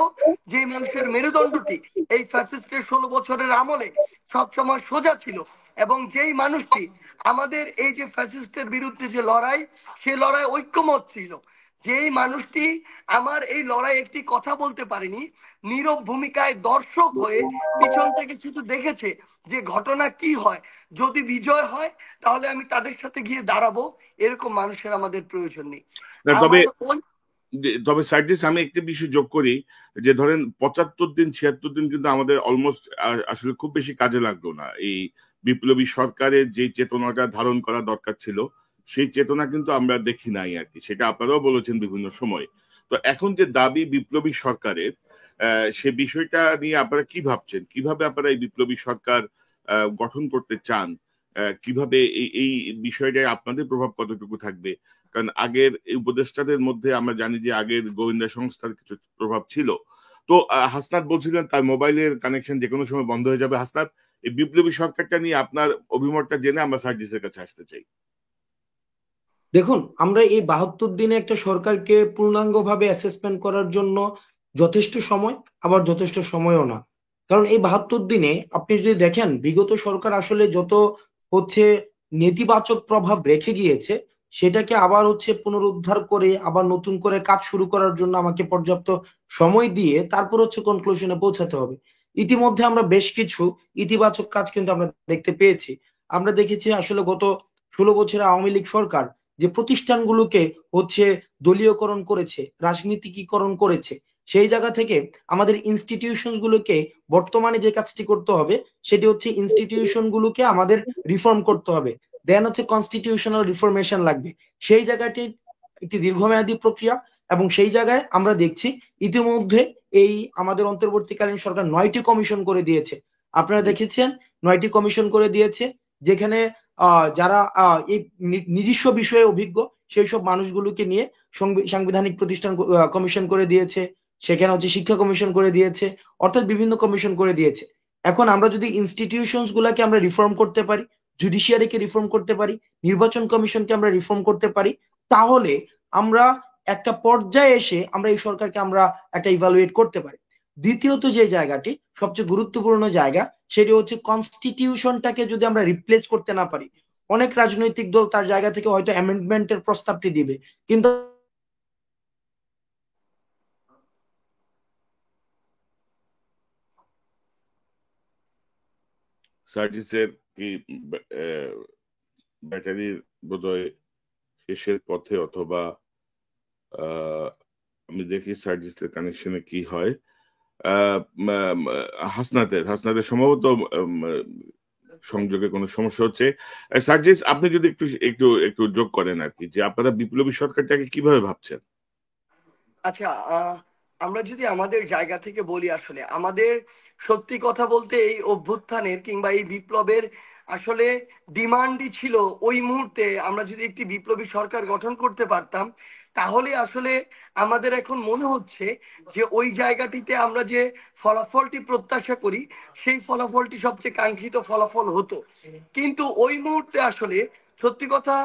যে মানুষের মেরুদণ্ডটি এই ফ্যাসিস্টের 16 বছরের আমলে সবসময় সোজা ছিল, এবং যেই মানুষটি আমাদের এই যে ফ্যাসিস্টের বিরুদ্ধে যে লড়াই, সে লড়াই ঐক্যমত ছিল। যেই মানুষটি আমার এই লড়াই একটি কথা বলতে পারেনি, নীরব ভূমিকায় দর্শক হয়ে পিছন থেকে শুধু দেখেছে যে ঘটনা কি হয়, যদি বিজয় হয় তাহলে আমি তাদের সাথে গিয়ে দাঁড়াবো, এরকম মানুষের আমাদের প্রয়োজন নেই। না, তবে আমার ওই তবে সার্জিস, আমি একটি বিষয় যোগ করি যে ধরেন 75 দিন 76 দিন কিন্তু আমাদের অলমোস্ট আসলে খুব বেশি কাজে লাগলো না। এই বিপ্লবী সরকারের যে চেতনাটা ধারণ করা দরকার ছিল সেই চেতনা কিন্তু আমরা দেখি নাই আর কি, সেটা আপনারাও বলেছেন বিভিন্ন সময়। তো এখন যে দাবি বিপ্লবী সরকারের, সে বিষয়টা নিয়ে আপনারা কি ভাবছেন? কিভাবে আপনারা এই বিপ্লবী সরকার গঠন করতে চান? কিভাবে এই এই বিষয়টায় আপনাদের প্রভাব কতটুকু থাকবে? কারণ আগের এই উপদেষ্টাদের মধ্যে আমরা জানি যে আগের গোয়েন্দা সংস্থার কিছু প্রভাব ছিল। তো হাসনাত বলছিলেন তার মোবাইলের কানেকশন যে কোনো সময় বন্ধ হয়ে যাবে। হাসনাত, এই বিপ্লবী সরকারটা নিয়ে আপনার অভিমতটা জেনে আমরা সার্জিসের কাছে আসতে চাই। দেখুন, আমরা এই 72 দিনে একটা সরকারকে পূর্ণাঙ্গভাবে অ্যাসেসমেন্ট করার জন্য যথেষ্ট সময়, আবার যথেষ্ট সময়ও না। কারণ এই 72 দিনে আপনি যদি দেখেন, বিগত সরকার আসলে যত হচ্ছে নেতিবাচক প্রভাব রেখে গিয়েছে, সেটাকে আবার হচ্ছে পুনরুদ্ধার করে আবার নতুন করে কাজ শুরু করার জন্য আমাকে পর্যাপ্ত সময় দিয়ে তারপর হচ্ছে কনক্লুশনে পৌঁছাতে হবে। ইতিমধ্যে আমরা বেশ কিছু ইতিবাচক কাজ কিন্তু আমরা দেখতে পেয়েছি। আমরা দেখেছি আসলে গত 16 বছরে আওয়ামী লীগ সরকার যে প্রতিষ্ঠানগুলোকে হচ্ছে দলীয়করণ করেছে, রাজনীতিকীকরণ করেছে, সেই জায়গা থেকে আমাদের ইনস্টিটিউশন গুলোকে বর্তমানে যে কাজটি করতে হবে সেটি হচ্ছে ইনস্টিটিউশন গুলোকে আমাদের রিফর্ম করতে হবে। দেন হচ্ছে কনস্টিটিউশনাল রিফরমেশন লাগবে। সেই জায়গাটি একটি দীর্ঘমেয়াদী প্রক্রিয়া, এবং সেই জায়গায় আমরা দেখছি ইতিমধ্যে এই আমাদের অন্তর্বর্তীকালীন সরকার 9টি কমিশন করে দিয়েছে। আপনারা জি। দেখেছেন 9টি কমিশন করে দিয়েছে, যেখানে যারা এই নিজস্ব বিষয়ে অভিজ্ঞ সেই সব মানুষগুলোকে নিয়ে সাংবিধানিক প্রতিষ্ঠান কমিশন করে দিয়েছে, সেখানে হচ্ছে শিক্ষা কমিশন করে দিয়েছে, অর্থাৎ বিভিন্ন কমিশন করে দিয়েছে। এখন আমরা যদি ইনস্টিটিউশনস গুলাকে আমরা রিফর্ম করতে পারি, জুডিশিয়ারিকে রিফর্ম করতে পারি, নির্বাচন কমিশনকে আমরা রিফর্ম করতে পারি, তাহলে আমরা একটা পর্যায়ে এসে আমরা এই সরকারকে আমরা একটা ইভালুয়েট করতে পারি। দ্বিতীয়ত যে জায়গাটি সবচেয়ে গুরুত্বপূর্ণ জায়গা, সেটি হচ্ছে কনস্টিটিউশনটাকে যদি আমরা রিপ্লেস করতে না পারি, অনেক রাজনৈতিক দল তার জায়গা থেকে হয়তো অ্যামেন্ডমেন্টের প্রস্তাবটি দিবে, কিন্তু সার্জিসের কি ব্যাটারির বোধহয় শেষের পথে, অথবা আহ, আমি দেখি সার্জিসের কানেকশনে কি হয়। আহ, হাসনাতের সম্ভবত সংযোগে কোনো সমস্যা হচ্ছে। সার্জিস, আপনি যদি একটু একটু একটু যোগ করেন আর কি, যে আপনারা বিপ্লবী সরকারটাকে কিভাবে ভাবছেন? আচ্ছা, আমরা যদি আমাদের জায়গা থেকে বলি, আসলে আমাদের সত্যি কথা বলতে এই অভ্যুত্থানের কিংবা এই বিপ্লবের আসলে ডিমান্ডই ছিল ওই মুহূর্তে আমরা যদি একটি বিপ্লবী সরকার গঠন করতে পারতাম, তাহলে আসলে আমাদের এখন মনে হচ্ছে যে ওই জায়গাটিতে আমরা যে ফলাফলটি প্রত্যাশা করি সেই ফলাফলটি সবচেয়ে কাঙ্ক্ষিত ফলাফল হতো। কিন্তু ওই মুহূর্তে আসলে সত্যি কথা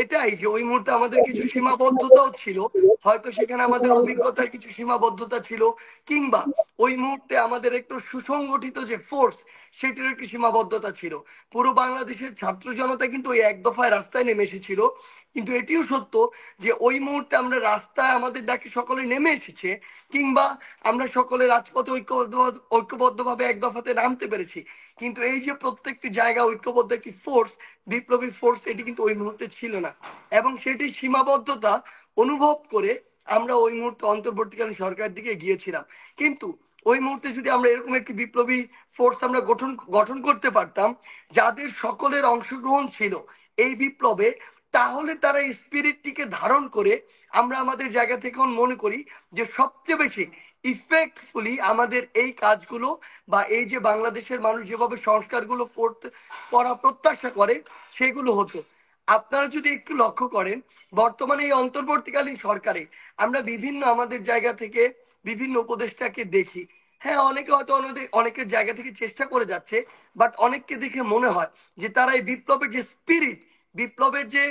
এটাই যে ওই মুহূর্তে আমাদের কিছু সীমাবদ্ধতাও ছিল। হয়তো সেখানে আমাদের অভিজ্ঞতার কিছু সীমাবদ্ধতা ছিল, কিংবা ওই মুহূর্তে আমাদের একটু সুসংগঠিত যে ফোর্স সেটির একটি সীমাবদ্ধতা ছিল। পুরো বাংলাদেশের ছাত্র জনতা কিন্তু ওই এক দফায় রাস্তায় নেমে এসেছিল, কিন্তু এটিও সত্য যে ওই মুহূর্তে আমরা রাস্তায় আমাদের ডাকে সকলে নেমে এসেছে, কিংবা আমরা সকলে রাজপথে ঐক্যবদ্ধভাবে এক দফাতে নামতে পেরেছি। কিন্তু এই যে প্রত্যেকটি জায়গা ঐক্যবদ্ধ একটি ফোর্স, বিপ্লবী ফোর্স, এটি কিন্তু ওই মুহূর্তে ছিল না। এবং সেটির সীমাবদ্ধতা অনুভব করে আমরা ওই মুহূর্তে অন্তর্বর্তীকালীন সরকারের দিকে গিয়েছিলাম। কিন্তু ওই মুহূর্তে যদি আমরা এরকম একটি বিপ্লবী ফোর্স আমরা গঠন করতে পারতাম যাদের সকলের অংশগ্রহণ ছিল এই বিপ্লবে, তাহলে তারা এই স্পিরিটটিকে ধারণ করে আমরা আমাদের জায়গা থেকে মনে করি যে সবচেয়ে বেশি ইফেক্টফুলি আমাদের এই কাজগুলো বা এই যে বাংলাদেশের মানুষ যেভাবে সংস্কারগুলো করা প্রত্যাশা করে সেগুলো হতো। আপনারা যদি একটু লক্ষ্য করেন, বর্তমানে এই অন্তর্বর্তীকালীন সরকারে আমরা বিভিন্ন আমাদের জায়গা থেকে বিভিন্ন উপদেষ্টাকে দেখি। হ্যাঁ, অনেকে হয়তো অনেকের জায়গা থেকে চেষ্টা করে যাচ্ছে, বাট অনেককে দেখে মনে হয় যে তারা এই বিপ্লবের যে স্পিরিট, বিপ্লবের যে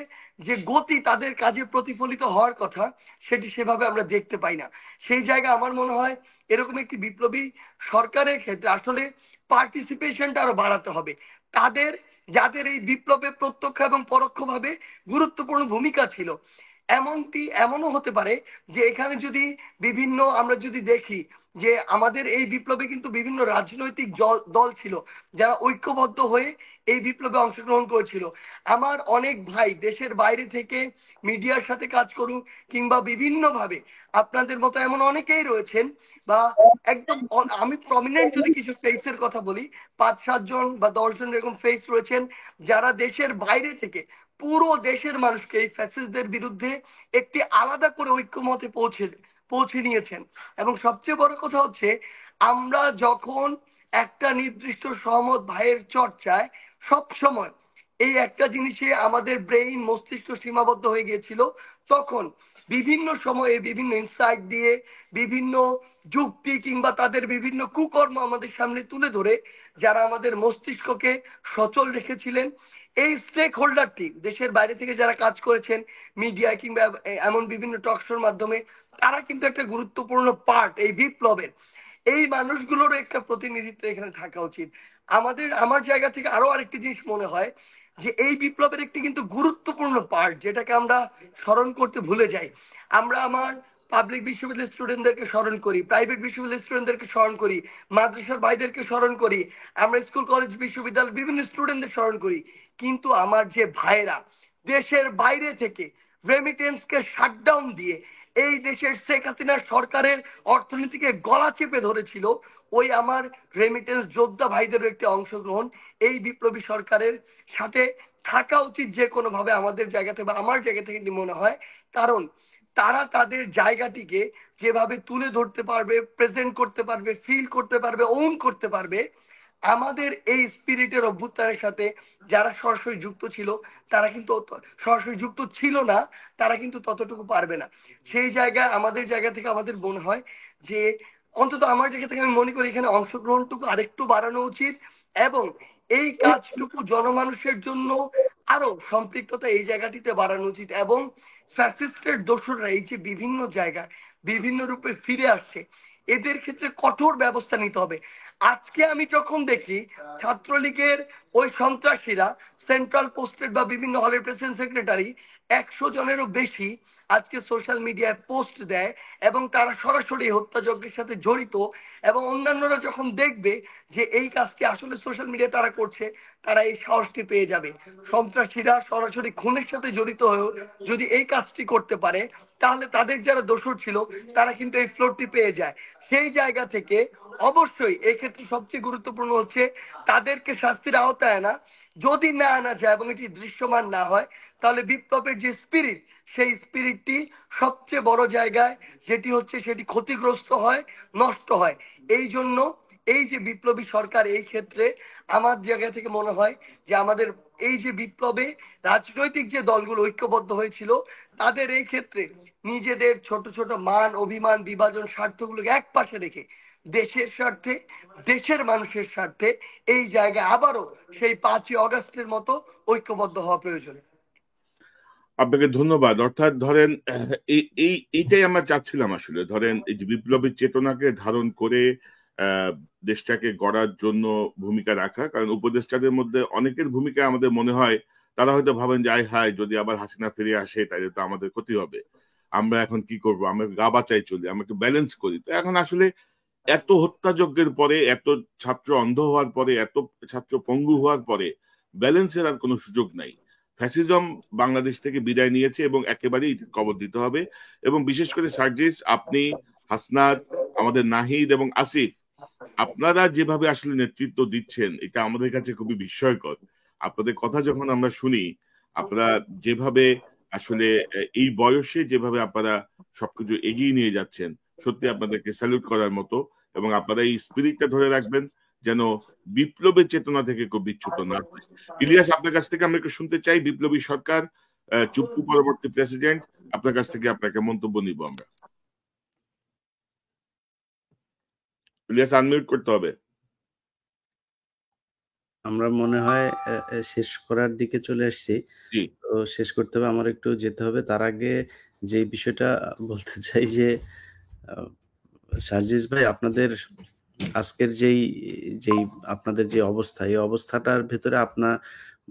যে গতি তাদের কাজে প্রতিফলিত হওয়ার কথা, সেটি সেভাবে আমরা দেখতে পাই না। সেই জায়গা আমার মনে হয় এরকম একটি বিপ্লবী সরকারের ক্ষেত্রে আসলে পার্টিসিপেশনটা আরো বাড়াতে হবে। তাদের যাদের এই বিপ্লবে প্রত্যক্ষ এবং পরোক্ষভাবে গুরুত্বপূর্ণ ভূমিকা ছিল। এমনও হতে পারে যে এখানে যদি আমরা যদি দেখি যে আমাদের এই বিপ্লবে কিন্তু বিভিন্ন রাজনৈতিক দল ছিল যারা ঐক্যবদ্ধ হয়ে এই বিপ্লবে অংশগ্রহণ করেছিল। আমার অনেক ভাই দেশের বাইরে থেকে মিডিয়ার সাথে কাজ করুক কিংবা বিভিন্ন ভাবে আপনাদের মতো এমন অনেকেই রয়েছেন, বা একদম আমি প্রমিনেন্ট যদি কিছু ফেসের কথা বলি, 5-7 জন বা 10 জন এরকম ফেস রয়েছেন যারা দেশের বাইরে থেকে পুরো দেশের মানুষকে এই ফ্যাসিস্টদের বিরুদ্ধে একটি আলাদা করে ঐক্যমতে পৌঁছে নিয়েছেন। এবং সবচেয়ে বড় কথা হচ্ছে, আমরা যখন একটা নির্দিষ্ট সহমত ভাইয়ের চর্চায় সব সময় এই একটা জিনিসে আমাদের ব্রেইন মস্তিষ্ক সীমাবদ্ধ হয়ে গিয়েছিল, তখন বিভিন্ন সময়ে বিভিন্ন ইনসাইট দিয়ে বিভিন্ন যুক্তি কিংবা তাদের বিভিন্ন কুকর্ম আমাদের সামনে তুলে ধরে যারা আমাদের মস্তিষ্ককে সচল রেখেছিলেন এই স্টেক হোল্ডারটি দেশের বাইরে থেকে যারা কাজ করেছেন মিডিয়া কিংবা এমন বিভিন্ন টকশোর মাধ্যমে, তারা কিন্তু একটা গুরুত্বপূর্ণ পার্ট এই বিপ্লবের। এই মানুষগুলোর একটা প্রতিনিধিত্ব এখানে থাকা উচিত। আমার জায়গা থেকে আরো আরেকটি জিনিস মনে হয় যে এই বিপ্লবের একটি কিন্তু গুরুত্বপূর্ণ পার্ট যেটাকে আমরা স্মরণ করতে ভুলে যাই। আমরা আমার পাবলিক বিশ্ববিদ্যালয়ের স্টুডেন্টদেরকে স্মরণ করি, প্রাইভেট বিশ্ববিদ্যালয়ের স্টুডেন্টদেরকে স্মরণ করি, মাদ্রাসার ভাইদেরকে স্মরণ করি, আমরা স্কুল কলেজ বিশ্ববিদ্যালয় বিভিন্ন স্টুডেন্টদের স্মরণ করি। কিন্তু আমার যে ভাইরা দেশের বাইরে থেকে রেমিটেন্সকে শাটডাউন দিয়ে এই দেশের শেখ হাসিনার সরকারের অর্থনীতিকে গলা চেপে ধরেছিল, ওই আমার রেমিটেন্স যোদ্ধা ভাইদেরও একটি অংশগ্রহণ এই বিপ্লবী সরকারের সাথে থাকা উচিত যে কোনো ভাবে আমাদের জায়গা থেকে বা আমার জায়গা থেকে মনে হয়। কারণ তারা তাদের জায়গাটিকে যেভাবে তুলে ধরতে পারবে, প্রেজেন্ট করতে পারবে, ফিল করতে পারবে, ওন করতে পারবে, আমাদের এই স্পিরিটের অভ্যুত্থানের সাথে যারা সরাসরি যুক্ত ছিল তারা কিন্তু সরাসরি যুক্ত ছিল না, তারা কিন্তু ততটুকু পারবে না। সেই জায়গায় আমাদের জায়গা থেকে আমাদের মনে হয় যে অন্তত আমার জায়গা থেকে আমি মনে করি এখানে অংশগ্রহণটুকু আরেকটু বাড়ানো উচিত এবং এই কাজটুকু জনমানুষের জন্য আরো সম্পৃক্ততা এই জায়গাটিতে বাড়ানো উচিত এবং ফ্যাসিস্টের দোসররা এই যে বিভিন্ন জায়গায় বিভিন্ন রূপে ফিরে আসছে, এদের ক্ষেত্রে কঠোর ব্যবস্থা নিতে হবে। আজকে আমি যখন দেখি ছাত্রলীগের ওই সন্ত্রাসীরা সেন্ট্রাল পোস্টেড বা বিভিন্ন হলের প্রেসিডেন্ট সেক্রেটারি 100 জনেরও বেশি আজকে সোশ্যাল মিডিয়ায় পোস্ট দেয় এবং তারা সরাসরি হত্যাযজ্ঞের সাথে জড়িত, এবং অন্যান্যরা যখন দেখবে যে এই কাজটি আসলে সোশ্যাল মিডিয়া তারা করছে, তারা এই সাহসটি পেয়ে যাবে। সন্ত্রাসীরা সরাসরি খুনের সাথে জড়িত হয়েও যদি এই কাজটি করতে পারে, তাহলে তাদের যারা দোষর ছিল তারা কিন্তু এই ফ্লোরটি পেয়ে যায়। সেই জায়গা থেকে অবশ্যই এক্ষেত্রে সবচেয়ে গুরুত্বপূর্ণ হচ্ছে তাদেরকে শাস্তির আওতায় আনা। যদি না আনা যায় এবং এটি দৃশ্যমান না হয়, তাহলে বিপ্লবের যে স্পিরিট, সেই স্পিরিটটি সবচেয়ে বড় জায়গায় যেটি হচ্ছে সেটি ক্ষতিগ্রস্ত হয়, নষ্ট হয়। এই জন্য এই যে বিপ্লবী সরকার, এই ক্ষেত্রে আমার জায়গা থেকে মনে হয় যে আমাদের এই যে বিপ্লবে রাজনৈতিক যে দলগুলো ঐক্যবদ্ধ হয়েছিল, তাদের এই ক্ষেত্রে নিজেদের ছোট ছোট মান অভিমান বিভাজন স্বার্থগুলোকে এক পাশে রেখে দেশের স্বার্থে, দেশের মানুষের স্বার্থে এই জায়গায় আবারও সেই 5ই অগাস্টের মতো ঐক্যবদ্ধ হওয়া প্রয়োজন। আপনাকে ধন্যবাদ। অর্থাৎ ধরেন এইটাই আমরা চাচ্ছিলাম আসলে, ধরেন এই যে বিপ্লবী চেতনাকে ধারণ করে আহ, দেশটাকে গড়ার জন্য ভূমিকা রাখা। কারণ উপদেষ্টাদের মধ্যে অনেকের ভূমিকা আমাদের মনে হয় তারা হয়তো ভাবেন যে আয় হায় যদি আবার হাসিনা ফিরে আসে তাহলে তো আমাদের ক্ষতি হবে, আমরা এখন কি করব, আমরা গা বাঁচাই চলি, আমরা একটু ব্যালেন্স করি। তো এখন আসলে এত হত্যাযজ্ঞের পরে, এত ছাত্র অন্ধ হওয়ার পরে, এত ছাত্র পঙ্গু হওয়ার পরে ব্যালেন্সের আর কোনো সুযোগ নাই। ফ্যাসিজম বাংলাদেশ থেকে বিদায় নিয়েছে এবং একেবারেই কবর দিতে হবে। এবং বিশেষ করে সার্জিস, আপনি, হাসনাত, আমাদের নাহিদ এবং আসিফ, আপনারা যেভাবে আসলে নেতৃত্ব দিচ্ছেন এটা আমাদের কাছে খুবই বিস্ময়কর। আপনাদের কথা যখন আমরা শুনি, আপনারা যেভাবে আসলে এই বয়সে যেভাবে আপনারা সবকিছু এগিয়ে নিয়ে যাচ্ছেন, সত্যি আপনাদেরকে স্যালুট করার মতো। এবং আপনারা এই স্পিরিটটা ধরে রাখবেন যেন বিপ্লবের চেতনা থেকে খুব বিচ্যুত না হয়। ইলিয়াস, আপনার কাছ থেকে আমরা একটু শুনতে চাই, বিপ্লবী সরকার চুক্তি পরবর্তী প্রেসিডেন্ট, আপনার কাছ থেকে আপনাকে মন্তব্য নিব আমরা। ইলিয়াস, আনমিউট করতে হবে। আমরা মনে হয় শেষ করার দিকে চলে আসছি। জি, তো শেষ করতে হবে, আমার একটু যেতে হবে। তার আগে যে বিষয়টা বলতে চাই যে সার্জিস ভাই, আপনাদের আজকের যেই আপনাদের যে অবস্থা, এই অবস্থাটার ভেতরে আপনার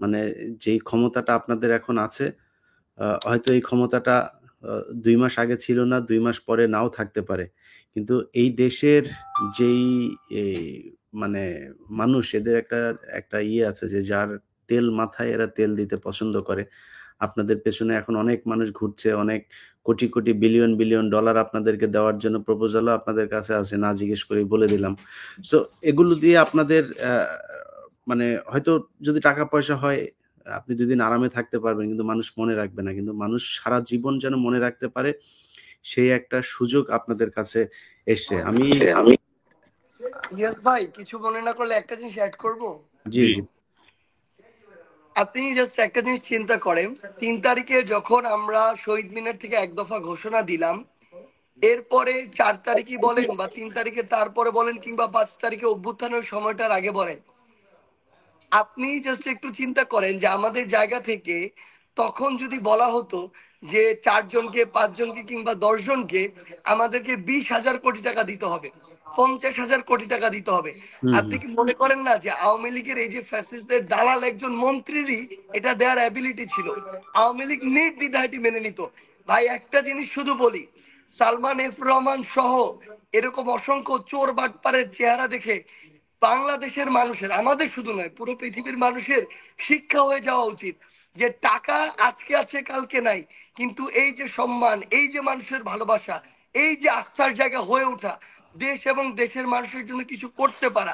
মানে যেই ক্ষমতাটা আপনাদের এখন আছে, হয়তো এই ক্ষমতাটা 2 মাস আগে ছিল না, 2 মাস পরে নাও থাকতে পারে। কিন্তু এই দেশের যেই এই মানে মানুষ, এদের একটা ইয়ে আছে যে যার তেল মাথায় এরা তেল দিতে পছন্দ করে। আপনাদের পেছনে এখন অনেক মানুষ ঘুরছে, অনেক crore crore billion billion dollar আপনাদেরকে দেওয়ার জন্য প্রপোজালও আপনাদের কাছে আছে, না জিজ্ঞেস করেই বলে দিলাম। সো এগুলো দিয়ে আপনাদের মানে হয়তো যদি টাকা পয়সা হয় আপনি 2 দিন আরামে থাকতে পারবেন, কিন্তু মানুষ মনে রাখবে না। কিন্তু মানুষ সারা জীবন যেন মনে রাখতে পারে, সেই একটা সুযোগ আপনাদের কাছে এসছে। আমি ইয়েস ভাই, কিছু মনে না করলে একটা জিনিস অ্যাড করব। জি জি, জি আপনি জাস্ট একটা জিনিস চিন্তা করেন, 3 তারিখে যখন আমরা শহীদ মিনার থেকে এক দফা ঘোষণা দিলাম, এরপরে 4 তারিখই বলেন বা 3 তারিখে তারপরে বলেন কিংবা 5 তারিখে অভ্যুত্থানের সময়টার আগে বলেন, আপনি জাস্ট একটু চিন্তা করেন যে আমাদের জায়গা থেকে তখন যদি বলা হতো যে 4 জনকে 5 জনকে কিংবা 10 জনকে আমাদেরকে 20,000 কোটি টাকা দিতে হবে, 50,000 কোটি টাকা দিতে হবে, হুম আপনি হুম কি মনে করেন না যে আওয়ামী লীগের এই যে ফ্যাসিস্টদের দালাল একজন মন্ত্রীরই এটা দেওয়ার অ্যাবিলিটি ছিল? আওয়ামী লীগ নির্দ্বিধায় এটি মেনে নিত। ভাই একটা জিনিস শুধু বলি, সালমান এফ রহমান সহ এরকম অসংখ্য চোর বাটপারের চেহারা দেখে বাংলাদেশের মানুষের, আমাদের শুধু নয় পুরো পৃথিবীর মানুষের শিক্ষা হয়ে যাওয়া উচিত যে টাকা আজকে আছে কালকে নাই, কিন্তু এই যে সম্মান, এই যে মানুষের ভালোবাসা, এই যে আস্থার জায়গা হয়ে ওঠা, দেশ এবং দেশের মানুষের জন্য কিছু করতে পারা,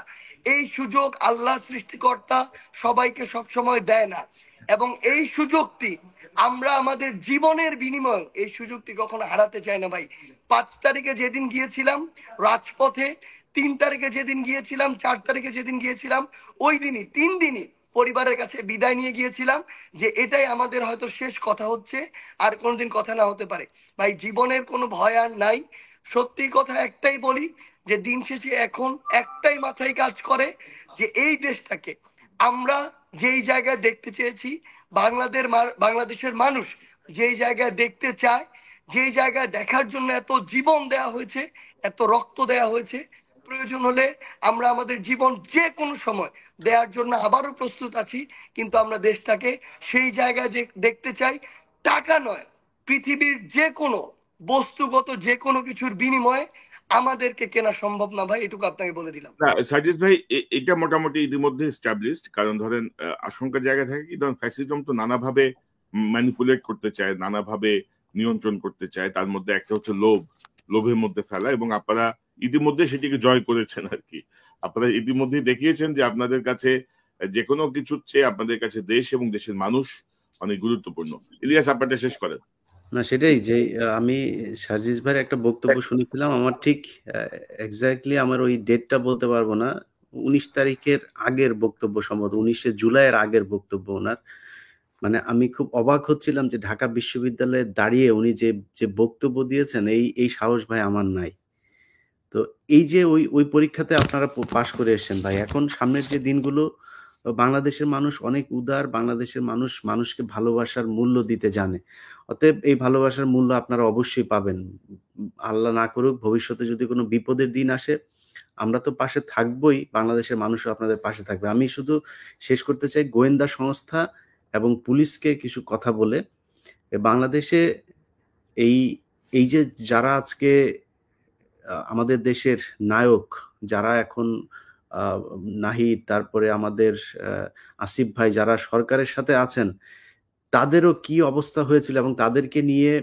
এই সুযোগ আল্লাহ সৃষ্টিকর্তা সবাইকে সবসময় দেয় না। এবং এই সুযোগটি আমরা আমাদের জীবনের বিনিময়ে এই সুযোগটি কখনো হারাতে চাই না ভাই। 5 তারিখে যেদিন গিয়েছিলাম রাজপথে, 3 তারিখে যেদিন গিয়েছিলাম, 4 তারিখে যেদিন গিয়েছিলাম, ওই দিনই 3 দিনই পরিবারের কাছে বিদায় নিয়ে গিয়েছিলাম যে এটাই আমাদের হয়তো শেষ কথা হচ্ছে, আর কোনোদিন কথা না হতে পারে। ভাই জীবনের কোনো ভয় আর নাই। সত্যি কথা একটাই বলি যে দিন শেষে এখন একটাই মাথায় কাজ করে যে এই দেশটাকে আমরা যেই জায়গায় দেখতে চেয়েছি, বাংলাদেশের মানুষ যেই জায়গায় দেখতে চায়, যেই জায়গায় দেখার জন্য এত জীবন দেয়া হয়েছে, এত রক্ত দেয়া হয়েছে, প্রয়োজন হলে আমরা আমাদের জীবন যে কোনো সময় দেওয়ার জন্য আবারও প্রস্তুত আছি। কিন্তু আমরা দেশটাকে সেই জায়গায় দেখতে চাই। টাকা নয়, পৃথিবীর যে কোনো বস্তুগত যে কোনো কিছুর বিনিময়ে আমাদেরকে কেনা সম্ভব না ভাই, এটুকু আপনাকে বলে দিলাম। না সাজিদ ভাই, এটা মোটামুটি ইতিমধ্যে এস্টাবলিশড। কারণ ধরেন আশঙ্কার জায়গা থাকে কি, ধরেন ফ্যাসিজম তো নানাভাবে ম্যানিপুলেট করতে চায়, নানাভাবে নিয়ন্ত্রণ করতে চায়। তার মধ্যে একটা হচ্ছে লোভ, লোভের মধ্যে ফেলা, এবং আপনারা ইতিমধ্যে সেটিকে জয় করেছেন আর কি। আপনারা ইতিমধ্যেই দেখিয়েছেন যে আপনাদের কাছে যে কোনো কিছুর চেয়ে আপনাদের কাছে দেশ এবং দেশের মানুষ অনেক গুরুত্বপূর্ণ। ইলিয়াস, আপনারটা শেষ করেন। না সেটাই যে আমি সার্জিস ভাইয়ের একটা বক্তব্য শুনেছিলাম, আমার ঠিক এক্স্যাক্টলি আমার ওই ডেটটা বলতে পারবো না, 19 তারিখের আগের বক্তব্য, সম্ভবত 19 জুলাইয়ের আগের বক্তব্য ওনার। মানে আমি খুব অবাক হচ্ছিলাম যে ঢাকা বিশ্ববিদ্যালয়ে দাঁড়িয়ে উনি যে যে বক্তব্য দিয়েছেন, এই সাহস ভাই আমার নাই। তো এই যে ওই ওই পরীক্ষাতে আপনারা পাশ করে এসেছেন ভাই, এখন সামনের যে দিনগুলো, বাংলাদেশের মানুষ অনেক উদার, বাংলাদেশের মানুষ মানুষকে ভালোবাসার মূল্য দিতে জানে। অতএব এই ভালোবাসার মূল্য আপনারা অবশ্যই পাবেন। আল্লাহ না করুক ভবিষ্যতে যদি কোনো বিপদের দিন আসে, আমরা তো পাশে থাকবোই, বাংলাদেশের মানুষও আপনাদের পাশে থাকবে। আমি শুধু শেষ করতে চাই গোয়েন্দা সংস্থা এবং পুলিশকে কিছু কথা বলে। বাংলাদেশে এই এই যে যারা আজকে আমাদের দেশের নায়ক, যারা এখন নাহিদ, তারপরে আমাদের আসিফ ভাই, যারা সরকারের সাথে আছেন, তাদেরও কি অবস্থা হয়েছিল, এবং তাদেরকে নিয়ে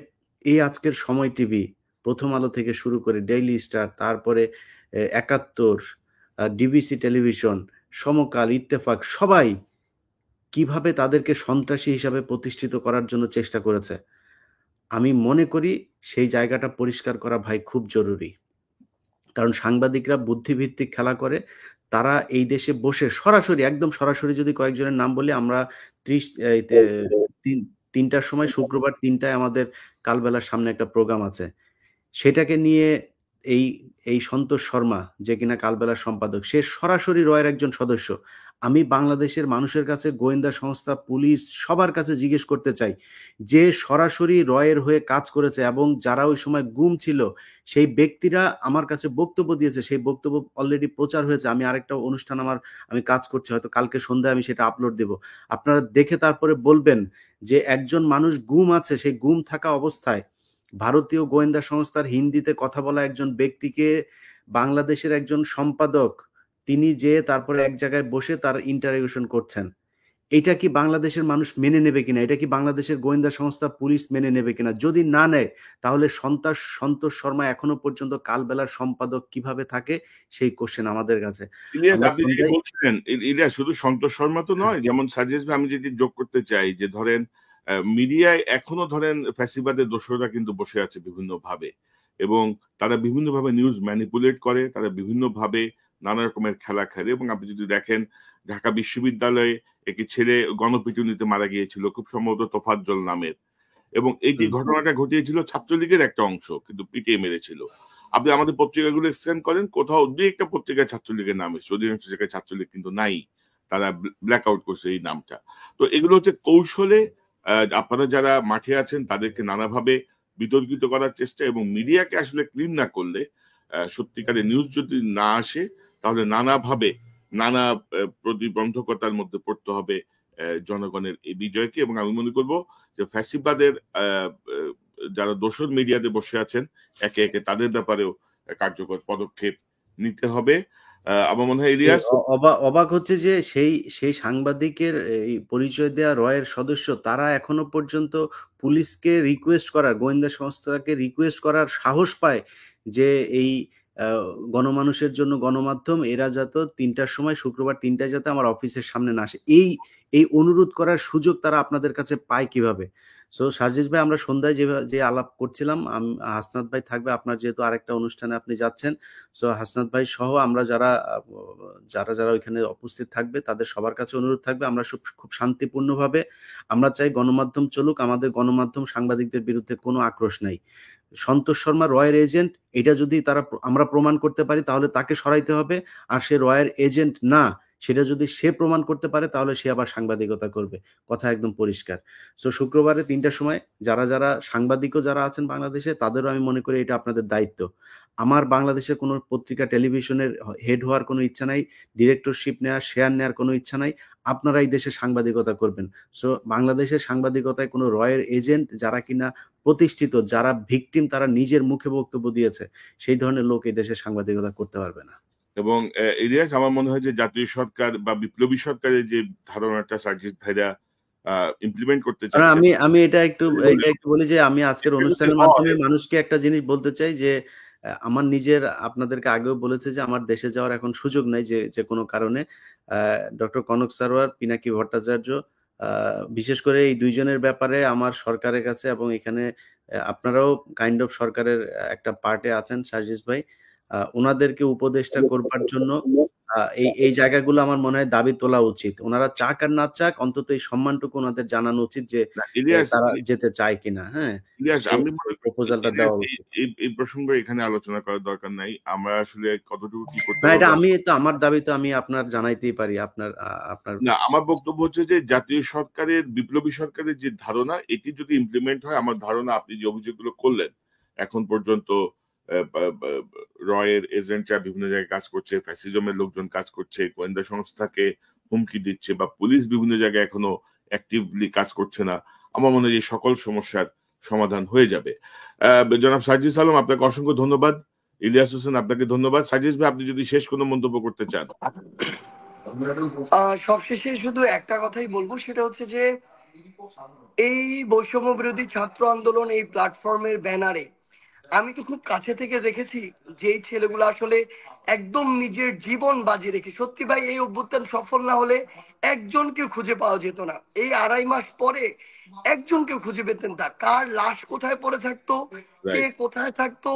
এই আজকের সময় টিভি, প্রথম আলো থেকে শুরু করে ডেইলি স্টার, তারপরে ৭১, ডিবিসি টেলিভিশন, সমকাল, ইত্তেফাক, সবাই কিভাবে তাদেরকে সন্ত্রাসী হিসাবে প্রতিষ্ঠিত করার জন্য চেষ্টা করেছে। আমি মনে করি সেই জায়গাটা পরিষ্কার করা ভাই খুব জরুরি। কারণ সাংবাদিকরা বুদ্ধিভিত্তিক খেলা করে। তারা এই দেশে বসে সরাসরি, একদম সরাসরি যদি কয়েকজনের নাম বলি, আমরা ৩টার সময়, শুক্রবার ৩টায় আমাদের কালবেলার সামনে একটা প্রোগ্রাম আছে। সেটাকে নিয়ে এই এই সন্তোষ শর্মা, যে কিনা কালবেলার সম্পাদক, সে সরাসরি রয়ের একজন সদস্য। আমি বাংলাদেশের মানুষের কাছে, গোয়েন্দা সংস্থা, পুলিশ, সবার কাছে জিজ্ঞেস করতে চাই, যে সরাসরি রয়ের হয়ে কাজ করেছে এবং যারা ওই সময় গুম ছিল, সেই ব্যক্তিরা আমার কাছে বক্তব্য দিয়েছে। সেই বক্তব্য অলরেডি প্রচার হয়েছে। আমি আরেকটা অনুষ্ঠান আমি কাজ করছি, হয়তো কালকে সন্ধ্যায় আমি সেটা আপলোড দেব। আপনারা দেখে তারপরে বলবেন যে একজন মানুষ গুম আছে, সেই গুম থাকা অবস্থায় ভারতীয় গোয়েন্দা সংস্থার হিন্দিতে কথা বলা একজন ব্যক্তিকে বাংলাদেশের একজন সম্পাদক, তিনি যে তারপরে এক জায়গায় বসে তার ইন্টারোগেশন করছেন। এটা কি বাংলাদেশের মানুষ মেনে নেবে কিনা? এটা কি বাংলাদেশের গোয়েন্দা সংস্থা, পুলিশ মেনে নেবে কিনা? যদি না নেয়, তাহলে সন্তোষ শর্মা এখনো পর্যন্ত কালবেলার সম্পাদক কিভাবে থাকে, সেই কোশ্চেন আমাদের কাছে। ইলিয়াস, আমরা আপনি যেটি সন্ধ্যায় বলছিলেন, ইলিয়াস, শুধু সন্তোষ শর্মা তো নয়, যেমন সাজেস্ট ভাই, আমি যেটি যোগ করতে চাই যে ধরেন মিডিয়ায় এখনো ধরেন ফ্যাসিবাদের দোসররা কিন্তু বসে আছে বিভিন্ন ভাবে, এবং তারা বিভিন্ন ভাবে নিউজ ম্যানিপুলেট করে, তারা বিভিন্ন ভাবে নানা রকমের খেলা খেলে। এবং আপনি যদি দেখেন, ঢাকা বিশ্ববিদ্যালয়ে একটি ছেলে গণপিটুনিতে মারা গিয়েছিল, খুব সম্ভবত তোফাজ্জল নামের, এবং এই যে ঘটনাটা ঘটিয়েছিল ছাত্রলীগের একটা অংশ কিন্তু পিটিয়ে মেরেছিল। আপনি আমাদের পত্রিকাগুলো স্ক্যান করেন, কোথাও দুই একটা পত্রিকায় ছাত্রলীগের নাম এসেছে, অধিকাংশ জায়গায় ছাত্রলীগ কিন্তু নাই। তারা ব্ল্যাক আউট করছে এই নামটা। তো এগুলো হচ্ছে কৌশলে আপনারা যারা মাঠে আছেন তাদেরকে নানাভাবে বিতর্কিত করার চেষ্টা, এবং মিডিয়াকে আসলে ক্লিন না করলে সত্যিকারের নিউজ যদি না আসে তাহলে নানাভাবে নানা প্রতিবন্ধকতার মধ্যে পড়তে হবে জনগণের এই বিজয়কে। এবং আমি মনে করবো যে ফ্যাসিবাদের যারা দোসর মিডিয়াতে বসে আছেন একে একে তাদের ব্যাপারেও কার্যকর পদক্ষেপ নিতে হবে। আমার মনে হয় ইলিয়াস, অবাক হচ্ছে যে সেই সাংবাদিকের এই পরিচয় দেওয়া রয়ের সদস্য তারা এখনো পর্যন্ত পুলিশকে রিকোয়েস্ট করার, গোয়েন্দা সংস্থাকে রিকোয়েস্ট করার সাহস পায় যে এই গণমানুষের জন্য গণমাধ্যম এরা যাতে ৩টার সময়, শুক্রবার ৩টায় যাতে আমার অফিসের সামনে না আসে, এই অনুরোধ করার সুযোগ তারা আপনাদের কাছে পায় কিভাবে? সো সার্জিস ভাই, আমরা সন্ধ্যায় যে আলাপ করছিলাম, হাসনাত ভাই থাকবে, আপনার যেহেতু আরেকটা অনুষ্ঠানে আপনি যাচ্ছেন, সো হাসনাত ভাই সহ আমরা যারা ওইখানে উপস্থিত থাকবে তাদের সবার কাছে অনুরোধ থাকবে, আমরা খুব শান্তিপূর্ণভাবে আমরা চাই গণমাধ্যম চলুক, আমাদের গণমাধ্যম সাংবাদিকদের বিরুদ্ধে কোনো আক্রোশ নাই। সন্তোষ শর্মা রয়ের এজেন্ট, এটা যদি আমরা প্রমাণ করতে পারি তাহলে তাকে সরাইতে হবে, আর সে রয়ের এজেন্ট না সেটা যদি সে প্রমাণ করতে পারে তাহলে সে আবার সাংবাদিকতা করবে, কথা একদম পরিষ্কার। সো শুক্রবারে ৩টার সময় যারা সাংবাদিকও যারা আছেন বাংলাদেশে, তাদেরও আমি মনে করি এটা আপনাদের দায়িত্ব। আমার বাংলাদেশের কোনো পত্রিকা টেলিভিশনের হেড হওয়ার কোনো ইচ্ছা নাই, ডিরেক্টরশিপ নেওয়ার, শেয়ার নেওয়ার কোনো ইচ্ছা নাই, আপনারা এই দেশে সাংবাদিকতা করবেন। সো বাংলাদেশের সাংবাদিকতায় কোনো রয়ের এজেন্ট যারা কিনা প্রতিষ্ঠিত, যারা ভিকটিম, তারা নিজের মুখে বক্তব্য দিয়েছে, সেই ধরনের লোক এই দেশে সাংবাদিকতা করতে পারবে না। এবং ইলিয়াস, আমার মনে হয় যে জাতীয় সরকার বা বিপ্লবী সরকারের যে ধারণাটা সার্জিস ভাইরা ইমপ্লিমেন্ট করতে চাচ্ছেন, আমি এটা একটু বলি যে আমি আজকের অনুষ্ঠানের মাধ্যমে মানুষকে একটা জিনিস বলতে চাই যে আমার নিজের, আপনাদেরকে আগেও বলেছে যে আমার দেশে যাওয়ার এখন সুযোগ নাই যে কোনো কারণে। ডক্টর কনক সারোয়ার, পিনাকি ভট্টাচার্য, বিশেষ করে এই দুইজনের ব্যাপারে আমার সরকারের কাছে, এবং এখানে আপনারাও কাইন্ড অফ সরকারের একটা পার্টে আছেন সার্জিস ভাই, ওনাদেরকে উপদেষ্টা করবার জন্য এই জায়গাগুলো আমার মনে হয় দাবি তোলা উচিত। ওনারা চাক আর না চাক, অন্তত এই সম্মানটুকু ওনাদের জানানো উচিত যে তারা যেতে চায় কিনা। হ্যাঁ, আমি প্রপোজালটা দেওয়া উচিত। এই প্রসঙ্গ এখানে আলোচনা করার দরকার নাই। আমরা আসলে কতটুকু কি করতে না, এটা আমার দাবি তো আমি আপনার জানাইতেই পারি। আপনার না, আমার বক্তব্য হচ্ছে যে জাতীয় সরকারের, বিপ্লবী সরকারের যে ধারণা, এটি যদি ইমপ্লিমেন্ট হয়, আমার ধারণা আপনি যে অভিযোগগুলো করলেন এখন পর্যন্ত, রয়ের এজেন্টরা বিভিন্ন জায়গায় কাজ করছে, ফ্যাসিজমের লোকজন কাজ করছে, গোয়েন্দা সংস্থাকে হুমকি দিচ্ছে, বা পুলিশ বিভিন্ন জায়গায় এখনো অ্যাক্টিভলি কাজ করছে না, আমার মনে হয় যে সকল সমস্যার সমাধান হয়ে যাবে। জনাব সার্জিস আলম, আপনাকে অসংখ্য ধন্যবাদ। ইলিয়াস হোসেন, আপনাকে ধন্যবাদ। সার্জিস ভাই, আপনি যদি শেষ কোনো মন্তব্য করতে চান। সবশেষে শুধু একটা কথাই বলবো, সেটা হচ্ছে যে এই বৈষম্য বিরোধী ছাত্র আন্দোলন, এই প্ল্যাটফর্মের ব্যানারে আমি তো খুব কাছে থেকে দেখেছি যে ছেলেগুলো আসলে একদম নিজের জীবন বাজি রেখে, সত্যি ভাই, এই অভ্যুত্থান সফল না হলে একজনকে খুঁজে পাওয়া যেত না। এই 2.5 মাস পরে একজনকে খুঁজে পেতেন না। কার লাশ কোথায় পড়ে থাকতো, কে কোথায় থাকতো,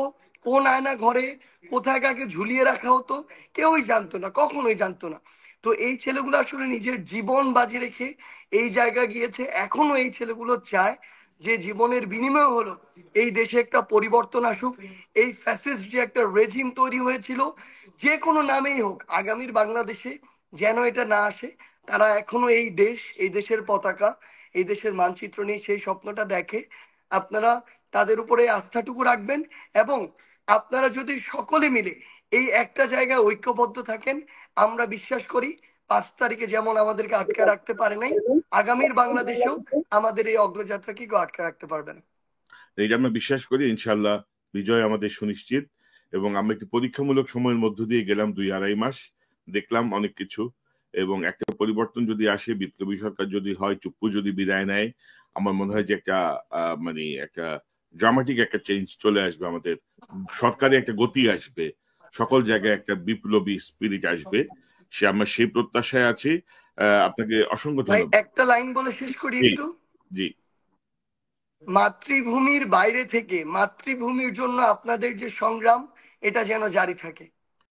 কোন আয়না ঘরে কোথায় কাকে ঝুলিয়ে রাখা হতো, কেউই জানতো না, কখনোই জানতো না। তো এই ছেলেগুলো আসলে নিজের জীবন বাজি রেখে এই জায়গা গিয়েছে। এখনো এই ছেলেগুলো চায় যে জীবনের বিনিময় হলো এই দেশে একটা পরিবর্তন আসুক। এই ফ্যাসিস্ট যে একটা রেজিম তৈরি হয়েছিল, যে কোনো নামেই হোক, আগামীর বাংলাদেশে যেন এটা না আসে। তারা এখনো এই দেশ, এই দেশের পতাকা, এই দেশের মানচিত্র নিয়ে সেই স্বপ্নটা দেখে। আপনারা তাদের উপরে আস্থাটুকু রাখবেন, এবং আপনারা যদি সকলে মিলে এই একটা জায়গায় ঐক্যবদ্ধ থাকেন, আমরা বিশ্বাস করি 5 তারিখে যেমন আমাদেরকে আটকে রাখতে পারে নাই, আগামীর বাংলাদেশেও আমাদের এই অগ্রযাত্রাকে কেউ আটকে রাখতে পারবে না। এইটা আমরা বিশ্বাস করি। ইনশাল্লাহ বিজয় আমাদের সুনিশ্চিত। এবং আমরা একটি পরীক্ষামূলক সময়ের মধ্য দিয়ে গেলাম 2-2.5 মাস, দেখলাম অনেক কিছু, এবং একটা পরিবর্তন যদি আসে, বিপ্লবী সরকার যদি হয়, চুপ্পু যদি বিদায় নেয়, আমার মনে হয় যে একটা একটা ড্রামাটিক একটা চেঞ্জ চলে আসবে, আমাদের সরকারে একটা গতি আসবে, সকল জায়গায় একটা বিপ্লবী স্পিরিট আসবে। আমরা সেই প্রত্যাশায় আছি। আপনাকে অসংখ্য ধন্যবাদ। একটা লাইন বলে শেষ করি একটু। জি, মাতৃভূমির বাইরে থেকে মাতৃভূমির জন্য আপনাদের যে সংগ্রাম, এটা যেন জারি থাকে।